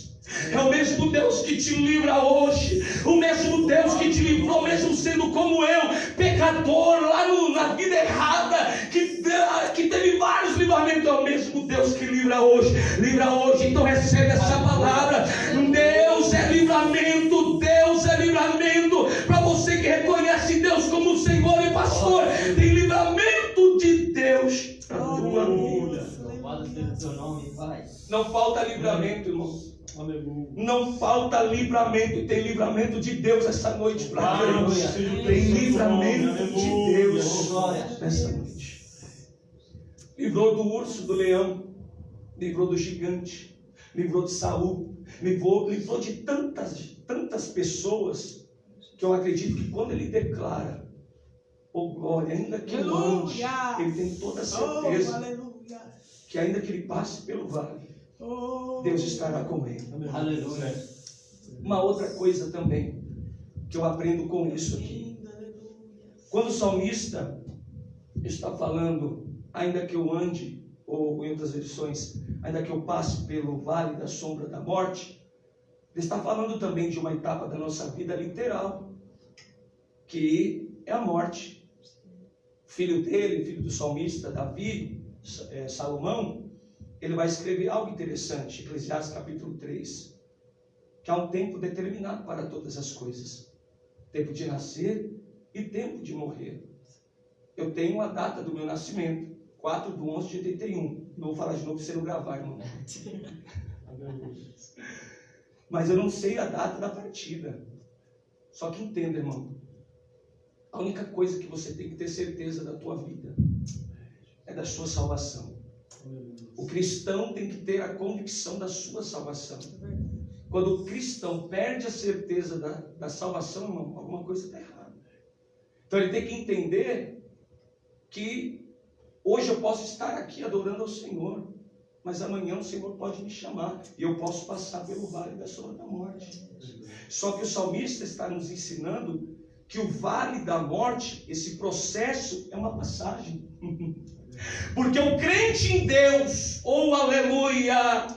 é o mesmo Deus que te livra hoje. O mesmo Deus que te livrou, mesmo sendo como eu, pecador, lá na vida errada, que teve vários livramentos. É o mesmo Deus que livra hoje. Livra hoje. Então recebe essa palavra. Deus é livramento. Deus é livramento. Para você que reconhece Deus como Senhor e pastor, tem livramento de Deus para a tua vida. Não falta livramento, irmão. Não falta livramento. E tem livramento de Deus essa noite para Deus. Tem livramento de Deus nessa noite. Livrou do urso, do leão, livrou do gigante, livrou de Saul, livrou de tantas pessoas, que eu acredito que quando ele declara, oh glória, ainda que eu ande, ele tem toda a certeza que ainda que ele passe pelo vale, Deus estará com ele. Aleluia. Uma outra coisa também que eu aprendo com isso aqui. Quando o salmista está falando, ainda que eu ande, ou em outras versões, ainda que eu passe pelo vale da sombra da morte, ele está falando também de uma etapa da nossa vida literal, que é a morte. O filho dele, filho do salmista, Davi, Salomão, ele vai escrever algo interessante, Eclesiastes capítulo 3, que há um tempo determinado para todas as coisas, tempo de nascer e tempo de morrer. Eu tenho a data do meu nascimento, 4/11/81, não vou falar de novo para você não gravar, irmão. Mas eu não sei a data da partida. Só que entenda, irmão, a única coisa que você tem que ter certeza da tua vida é da sua salvação. O cristão tem que ter a convicção da sua salvação. Quando o cristão perde a certeza da salvação, irmão, alguma coisa está errada. Então ele tem que entender que hoje eu posso estar aqui adorando ao Senhor, mas amanhã o Senhor pode me chamar e eu posso passar pelo vale da sombra da morte. Só que o salmista está nos ensinando que o vale da morte, esse processo é uma passagem. Porque o crente em Deus, aleluia,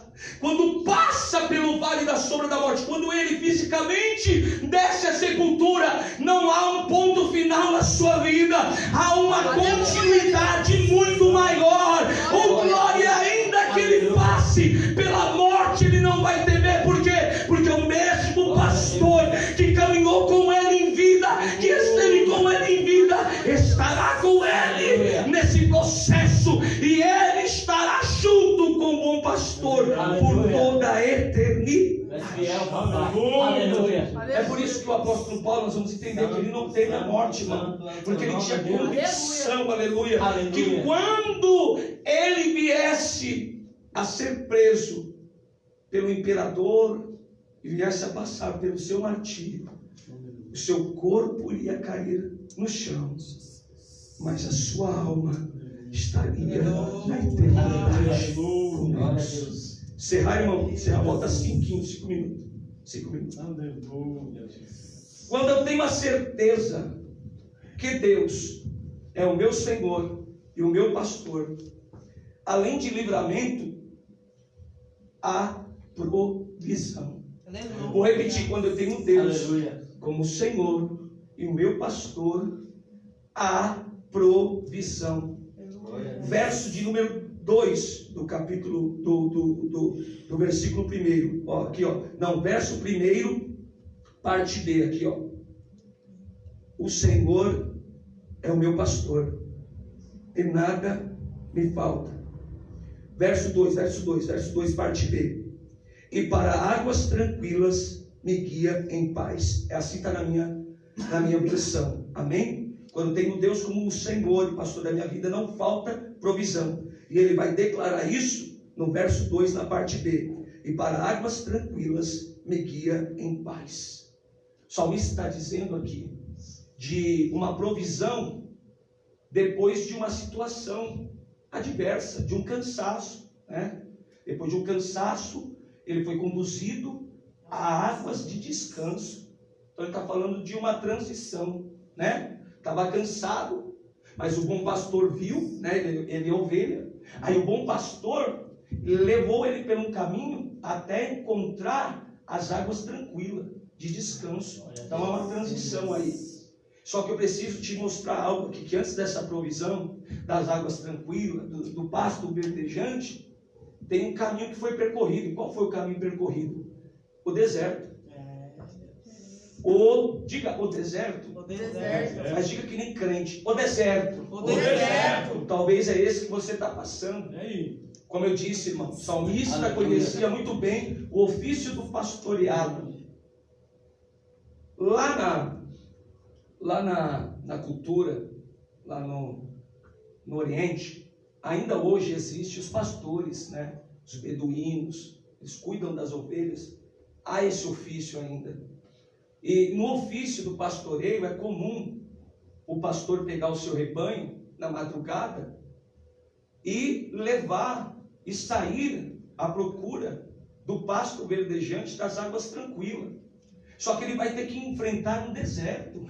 quando passa pelo vale da sombra da morte, quando ele fisicamente desce à sepultura, não há um ponto final na sua vida, há uma continuidade muito maior. Glória, ainda que ele passe pela morte, ele não vai temer. Por quê? Porque o mesmo pastor que caminhou com ele em vida, que esteve com ele em vida, estará com ele nesse processo, e ele estará junto com o bom pastor por toda a eternidade. É por isso que o apóstolo Paulo, nós vamos entender que ele não teve a morte, mano, porque ele tinha convicção, aleluia, que quando ele viesse a ser preso pelo imperador e viesse a passar pelo seu martírio, o seu corpo ia cair no chão, mas a sua alma estaria na eternidade com Deus. Encerrar, irmão, encerrar, volta 5 minutos. 5 minutos. Quando eu tenho a certeza que Deus é o meu Senhor e o meu pastor, além de livramento, há provisão. Vou repetir: quando eu tenho Deus como Senhor e o meu pastor, há provisão. Verso de número 2 do capítulo do versículo 1. Ó, aqui, ó. Não, verso 1, parte B, aqui, ó. O Senhor é o meu pastor, e nada me falta. Verso 2, parte B. E para águas tranquilas me guia em paz. É assim está na minha versão. Amém? Quando tenho Deus como o Senhor e pastor da minha vida, não falta provisão. E ele vai declarar isso no verso 2, na parte B. E para águas tranquilas me guia em paz. O salmista está dizendo aqui de uma provisão depois de uma situação adversa, de um cansaço, né? Depois de um cansaço, ele foi conduzido a águas de descanso. Então ele está falando de uma transição, né? Estava cansado, mas o bom pastor viu, né? Ele é ovelha. Aí o bom pastor levou ele pelo caminho até encontrar as águas tranquilas, de descanso. Então é uma transição aí. Só que eu preciso te mostrar algo aqui, que antes dessa provisão das águas tranquilas, do pasto verdejante, tem um caminho que foi percorrido. E qual foi o caminho percorrido? O deserto. Diga o deserto. O deserto. Mas diga que nem crente. O deserto. O deserto. Talvez é esse que você está passando. Como eu disse, irmão, o salmista conhecia muito bem o ofício do pastoreado. Lá na cultura, lá no Oriente, ainda hoje existem os pastores, né? Os beduínos, eles cuidam das ovelhas. Há esse ofício ainda. E no ofício do pastoreio é comum o pastor pegar o seu rebanho na madrugada e levar e sair à procura do pasto verdejante, das águas tranquilas. Só que ele vai ter que enfrentar um deserto.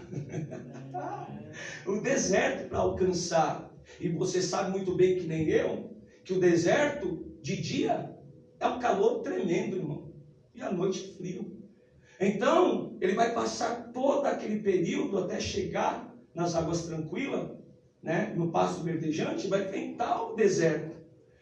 Um deserto para alcançar. E você sabe muito bem que nem eu, que o deserto de dia é um calor tremendo, irmão. E à noite frio. Então, ele vai passar todo aquele período até chegar nas águas tranquilas, né? No pasto verdejante, vai enfrentar o deserto.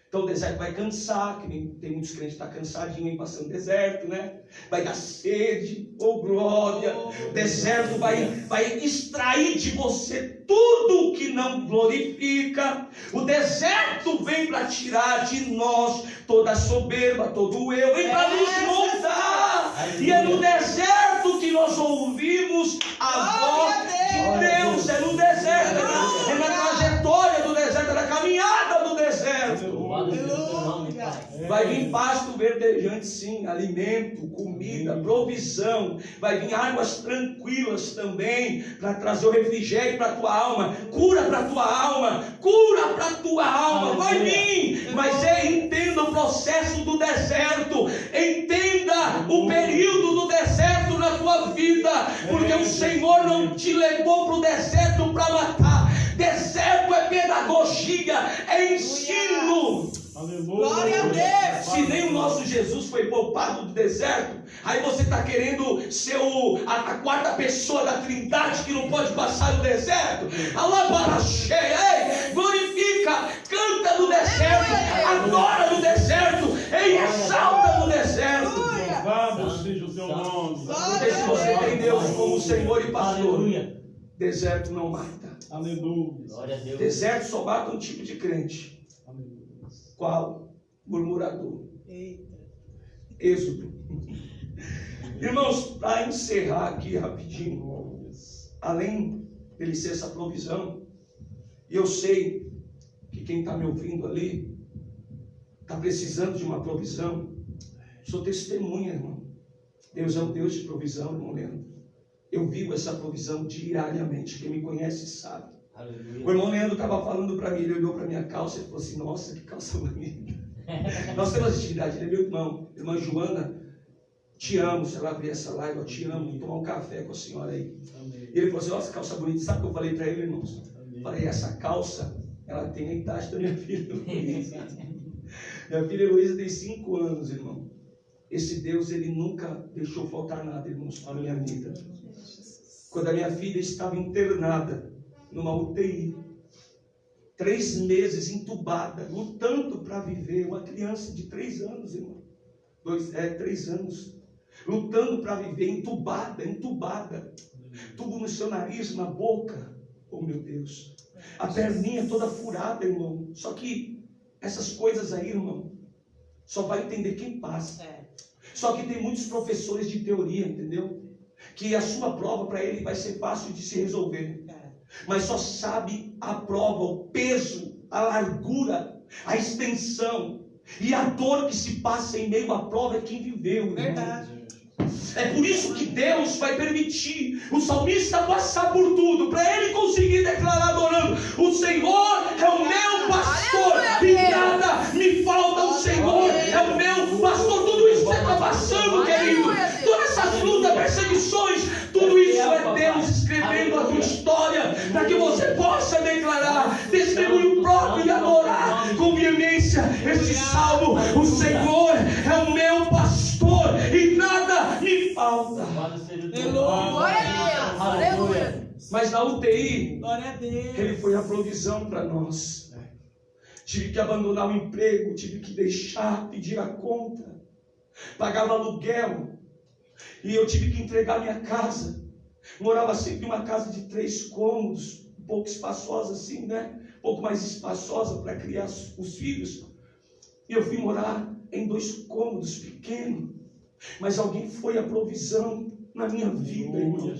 Então o deserto vai cansar, que nem tem muitos crentes que estão cansadinhos em passando deserto, né? Vai dar sede, glória. O deserto vai extrair de você tudo que não glorifica. O deserto vem para tirar de nós toda a soberba, todo o eu, vem para nos moldar. E é no deserto que nós ouvimos a voz de Deus. É no deserto, é na trajetória do deserto, é na caminhada do deserto. Vai vir pasto verdejante, sim, alimento, comida, provisão. Vai vir águas tranquilas também, para trazer o refrigério para a tua alma, cura para a tua alma, cura para a tua alma. Vai vir, mas entenda o processo do deserto, entenda o período do deserto na tua vida, porque o Senhor não te levou para o deserto para matar. Deserto é pedagogia, é ensino. Aleluia. Glória a Deus. Se nem o nosso Jesus foi poupado do deserto, aí você está querendo ser a quarta pessoa da Trindade que não pode passar no deserto. Alá cheia, glorifica, canta no deserto, adora no deserto, exalta no deserto. Louvado seja o teu nome. Porque se você tem Deus como Senhor e pastor, deserto não mata. Aleluia. Glória a Deus. Deserto só mata um tipo de crente. Qual? Murmurador. Êxodo. Irmãos, para encerrar aqui rapidinho, além dele ser essa provisão, e eu sei que quem está me ouvindo ali está precisando de uma provisão. Sou testemunha, irmão. Deus é um Deus de provisão, irmão Leandro. Eu vivo essa provisão diariamente. Quem me conhece sabe. Aleluia. O irmão Leandro estava falando para mim, ele olhou para minha calça e falou assim: nossa, que calça bonita. Nós temos intimidade, ele é meu irmão. Irmã Joana, te amo. Se ela abrir essa live, eu te amo. Vou tomar um café com a senhora aí. Amém. E ele falou assim: nossa, calça bonita. Sabe o que eu falei para ele, irmãos? Amém. Falei: essa calça, ela tem a idade da minha filha Luísa. Minha filha Luísa tem 5 anos, irmão. Esse Deus, ele nunca deixou faltar nada, irmãos, na minha vida. Quando a minha filha estava internada numa UTI, 3 meses entubada, lutando para viver, uma criança de 3 anos, irmão, 3 anos, lutando para viver, entubada, tubo no seu nariz, na boca, oh meu Deus, a perninha toda furada, irmão. Só que essas coisas aí, irmão, só vai entender quem passa. Só que tem muitos professores de teoria, entendeu? Que a sua prova para ele vai ser fácil de se resolver. Mas só sabe a prova, o peso, a largura, a extensão e a dor que se passa em meio à prova é quem viveu, irmão. Verdade. É por isso que Deus vai permitir o salmista passar por tudo, para ele conseguir declarar adorando: o Senhor é o meu pastor e nada me falta. O Senhor é o meu pastor. Tudo isso que você está passando, querido, todas essas lutas, perseguições, tudo isso é Deus escrevendo a tua história, para que você possa declarar testemunho próprio e adorar com veemência este salmo: o Senhor é o meu pastor e nada me falta. Glória a Deus. Aleluia. Mas na UTI, Glória a Deus. Ele foi a provisão para nós. Tive que abandonar o emprego, tive que deixar, pedir a conta, pagava aluguel, e eu tive que entregar minha casa. Morava sempre em uma casa de 3 cômodos, um pouco espaçosa assim, né? Um pouco mais espaçosa para criar os filhos. E eu fui morar em 2 cômodos pequenos. Mas alguém foi a provisão na minha vida, irmão.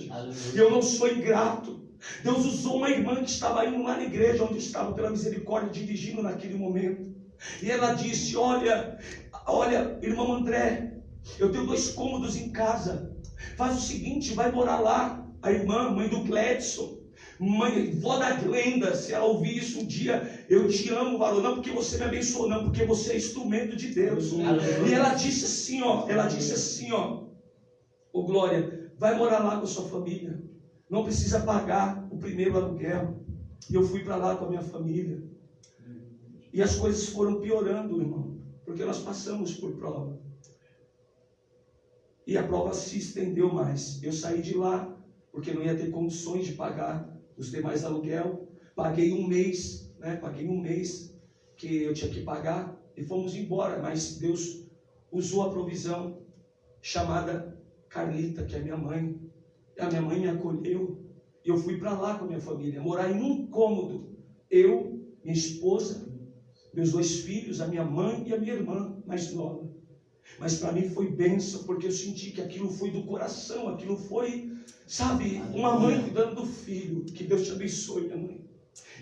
E eu não sou ingrato. Deus usou uma irmã que estava indo lá na igreja onde eu estava, pela misericórdia, dirigindo naquele momento. E ela disse: olha, irmão André, eu tenho 2 cômodos em casa. Faz o seguinte, vai morar lá. A irmã, mãe do Gledson, vó da Glenda, se ela ouvir isso um dia: eu te amo, varão, não porque você me abençoou, não, porque você é instrumento de Deus. E ela disse assim, ó, ô Glória, vai morar lá com a sua família, não precisa pagar o primeiro aluguel. E eu fui para lá com a minha família, e as coisas foram piorando, irmão, porque nós passamos por prova. e a prova se estendeu mais. Eu saí de lá, porque não ia ter condições de pagar os demais aluguel. Paguei um mês, né? Paguei um mês que eu tinha que pagar e fomos embora. Mas Deus usou a provisão chamada Carlita, que é minha mãe. A minha mãe me acolheu e eu fui para lá com a minha família, morar em um cômodo. Eu, minha esposa, meus 2 filhos, a minha mãe e a minha irmã mais nova. Mas para mim foi bênção, porque eu senti que aquilo foi do coração, aquilo foi, sabe, uma mãe cuidando do filho. Que Deus te abençoe, minha mãe.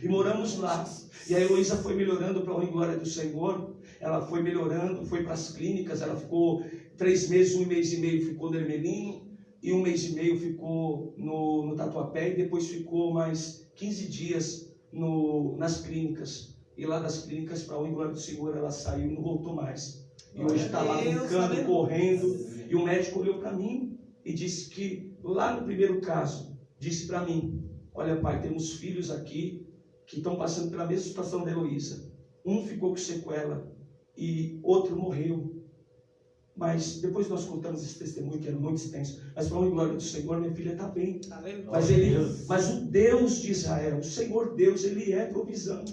E moramos lá. E a Heloísa foi melhorando para a honra e glória do Senhor. Ela foi melhorando, foi para as clínicas. Ela ficou 3 meses, 1 mês e meio ficou no Hermelino. E 1 mês e meio ficou no Tatuapé. E depois ficou mais 15 dias nas clínicas. E lá das clínicas, para a honra e glória do Senhor, ela saiu e não voltou mais. E hoje está lá brincando, correndo. E o médico olhou para mim e disse que, lá no primeiro caso, disse para mim: olha, pai, temos filhos aqui que estão passando pela mesma situação da Heloísa. Um ficou com sequela e outro morreu. Mas depois nós contamos esse testemunho, que era muito extenso. Mas para a honra e glória do Senhor, minha filha está bem. Mas o Deus de Israel, o Senhor Deus, Ele é provisão.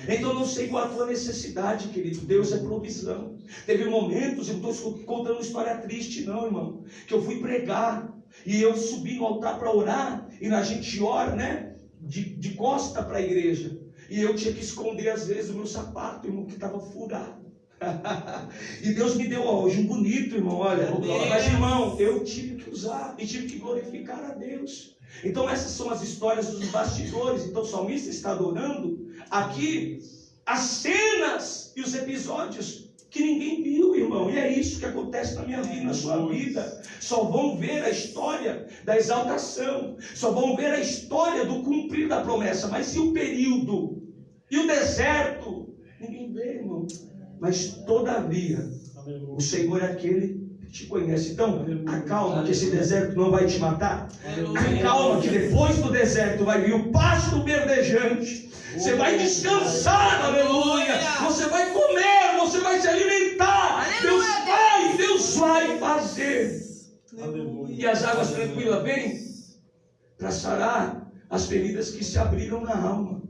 Então não sei qual a tua necessidade, querido. Deus é provisão. Teve momentos, eu não estou contando uma história triste não, irmão, que eu fui pregar e eu subi no altar para orar, e a gente ora, né, de costa para a igreja, e eu tinha que esconder às vezes o meu sapato, irmão, que estava furado. E Deus me deu hoje um bonito, irmão, olha. Mas, irmão, eu tive que usar e tive que glorificar a Deus. Então essas são as histórias dos bastidores. Então o salmista está adorando aqui as cenas e os episódios que ninguém viu, irmão. E é isso que acontece na minha vida, na sua vida. Só vão ver a história da exaltação, só vão ver a história do cumprir da promessa. Mas e o período? E o deserto? Ninguém vê, irmão. Mas todavia, o Senhor é aquele que te conhece. Então, acalma, que esse deserto não vai te matar. Acalma, que depois do deserto vai vir o pasto verdejante. Você vai descansar, aleluia. Você vai comer, você vai se alimentar. Deus vai fazer. Aleluia. E as águas tranquilas vêm para sarar as feridas que se abriram na alma.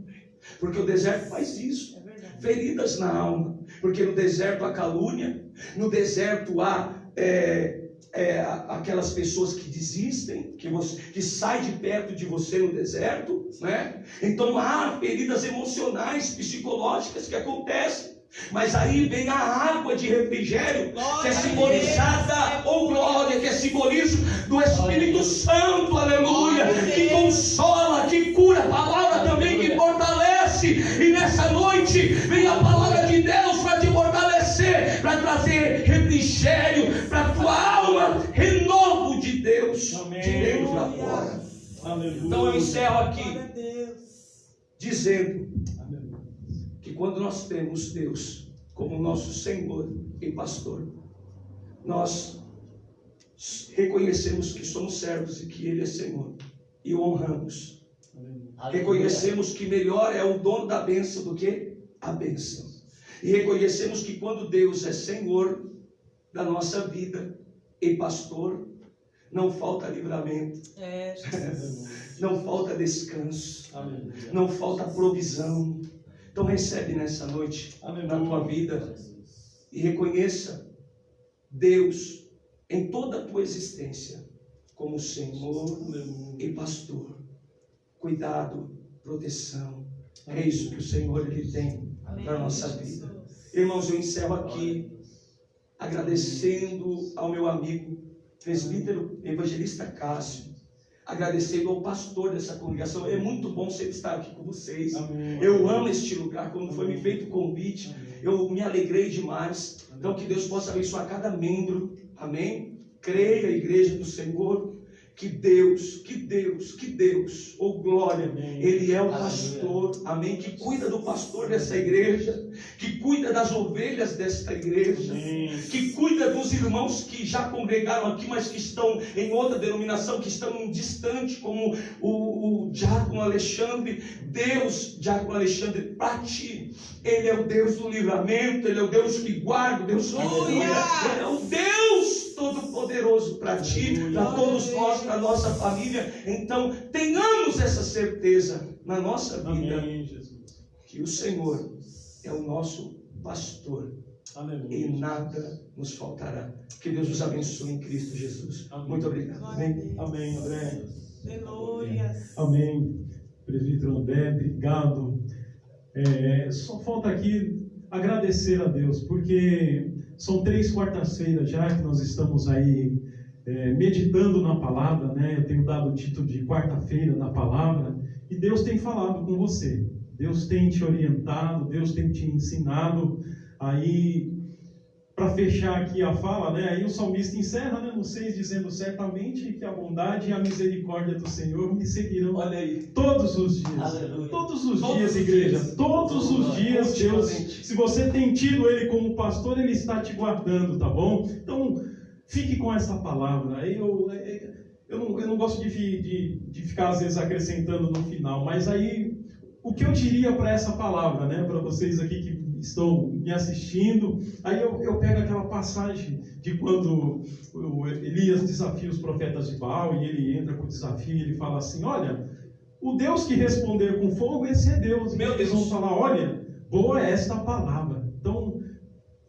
Porque o deserto faz isso. Feridas na alma. Porque no deserto há calúnia, no deserto há aquelas pessoas que desistem, que saem de perto de você no deserto, né? Então há feridas emocionais, psicológicas que acontecem. Mas aí vem a água de refrigério, que é simbolizada, glória, que é simbolismo do Espírito Santo, aleluia, que consola, que cura, a palavra também que fortalece. E nessa noite vem a palavra de Deus para te fortalecer, para trazer refrigério para a tua alma, renovo de Deus, de dentro para fora. Então eu encerro aqui dizendo que quando nós temos Deus como nosso Senhor e Pastor, nós reconhecemos que somos servos e que Ele é Senhor, e o honramos. Reconhecemos que melhor é o dono da bênção do que a bênção. E reconhecemos que quando Deus é Senhor da nossa vida e Pastor, não falta livramento, não falta descanso, não falta provisão. Então recebe nessa noite na tua vida e reconheça Deus em toda a tua existência como Senhor e Pastor. Cuidado, proteção, é isso que o Senhor Ele tem para a nossa vida. Irmãos, eu encerro aqui agradecendo ao meu amigo presbítero evangelista Cássio, agradecendo ao pastor dessa congregação. É muito bom sempre estar aqui com vocês. Eu amo este lugar. Quando foi me feito o convite, eu me alegrei demais. Então que Deus possa abençoar cada membro, amém? Creia, igreja do Senhor, que Deus, glória, Ele é o pastor, amém, que cuida do pastor dessa igreja, que cuida das ovelhas desta igreja, que cuida dos irmãos que já congregaram aqui, mas que estão em outra denominação, que estão distante, como o Diácono Alexandre. Deus, Diácono Alexandre, para ti, Ele é o Deus do livramento, Ele é o Deus que guarda, Deus, aleluia, Ele é o Deus todo-poderoso para ti, para todos nós, para nossa família. Então, tenhamos essa certeza na nossa vida, Amém, Jesus. que o Senhor é o nosso pastor. Aleluia. E nada nos faltará. Que Deus nos abençoe em Cristo Jesus. Amém. Muito obrigado. Amém, amém, André. Aleluia. Amém. Presbítero André, obrigado. Só falta aqui agradecer a Deus, porque são 3 quartas-feiras já que nós estamos aí meditando na palavra, né? Eu tenho dado o título de quarta-feira na palavra, e Deus tem falado com você. Deus tem te orientado, Deus tem te ensinado. Aí, para fechar aqui a fala, né? Aí o salmista encerra, né, no 6, dizendo: certamente que a bondade e a misericórdia do Senhor me seguirão. Olha aí. Todos os dias. Aleluia. Todos os Todos dias, os igreja. dias. Todos os dias, Deus. Continuamente. Se você tem tido Ele como pastor, Ele está te guardando, tá bom? Então, fique com essa palavra. Eu não gosto de ficar, às vezes, acrescentando no final, mas aí, o que eu diria para essa palavra, né? Para vocês aqui que estão me assistindo, aí eu pego aquela passagem de quando o Elias desafia os profetas de Baal, e ele entra com o desafio, e ele fala assim: olha, o Deus que responder com fogo, esse é Deus. Meu Eles Deus. vão falar: olha, boa é esta palavra. Então,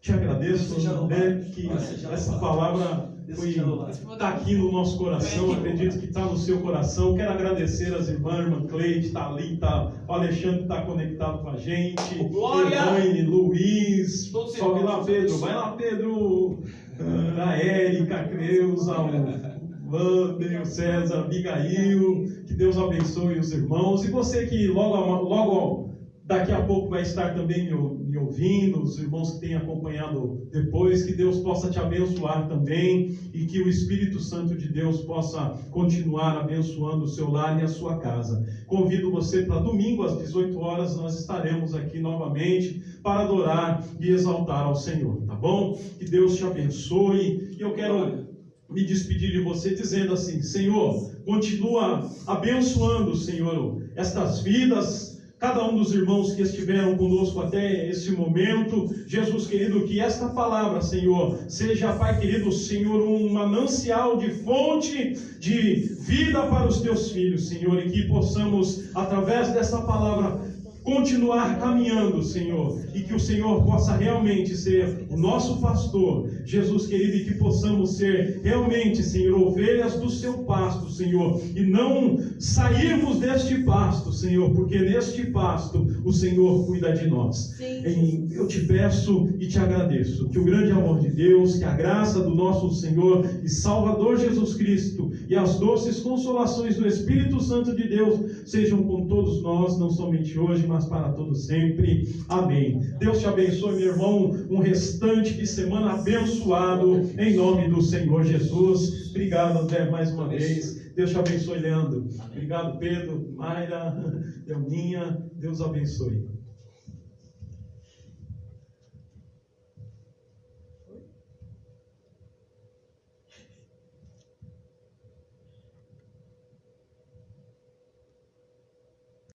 te agradeço, né, que essa palavra está aqui no nosso coração. Acredito que está no seu coração. Quero agradecer as irmãs, irmã Cleide, Thalita, o Alexandre que está conectado com a gente, Glória! Elaine, Luiz, Todos sobe lá, irmãos, Pedro, todos. vai lá, Pedro, a Érica, a Creuza, o Wander, o César, a Abigail, que Deus abençoe os irmãos, e você que logo daqui a pouco vai estar também me ouvindo, os irmãos que têm acompanhado depois, que Deus possa te abençoar também, e que o Espírito Santo de Deus possa continuar abençoando o seu lar e a sua casa. Convido você para domingo às 18 horas, nós estaremos aqui novamente para adorar e exaltar ao Senhor, tá bom? Que Deus te abençoe, e eu quero me despedir de você dizendo assim: Senhor, continua abençoando, Senhor, estas vidas, cada um dos irmãos que estiveram conosco até esse momento. Jesus querido, que esta palavra, Senhor, seja, Pai querido, Senhor, um manancial de fonte de vida para os teus filhos, Senhor, e que possamos, através dessa palavra, continuar caminhando, Senhor, e que o Senhor possa realmente ser o nosso pastor, Jesus querido, e que possamos ser realmente, Senhor, ovelhas do seu pasto, Senhor, e não sairmos deste pasto, Senhor, porque neste pasto o Senhor cuida de nós. Eu te peço e te agradeço, que o grande amor de Deus, que a graça do nosso Senhor e Salvador Jesus Cristo e as doces consolações do Espírito Santo de Deus sejam com todos nós, não somente hoje, mas para todos sempre. Amém. Deus te abençoe, meu irmão, um restante de semana abençoado, em nome do Senhor Jesus. Obrigado, André, mais uma vez. Deus te abençoe, Leandro. Obrigado, Pedro, Mayra, Delminha. Deus abençoe.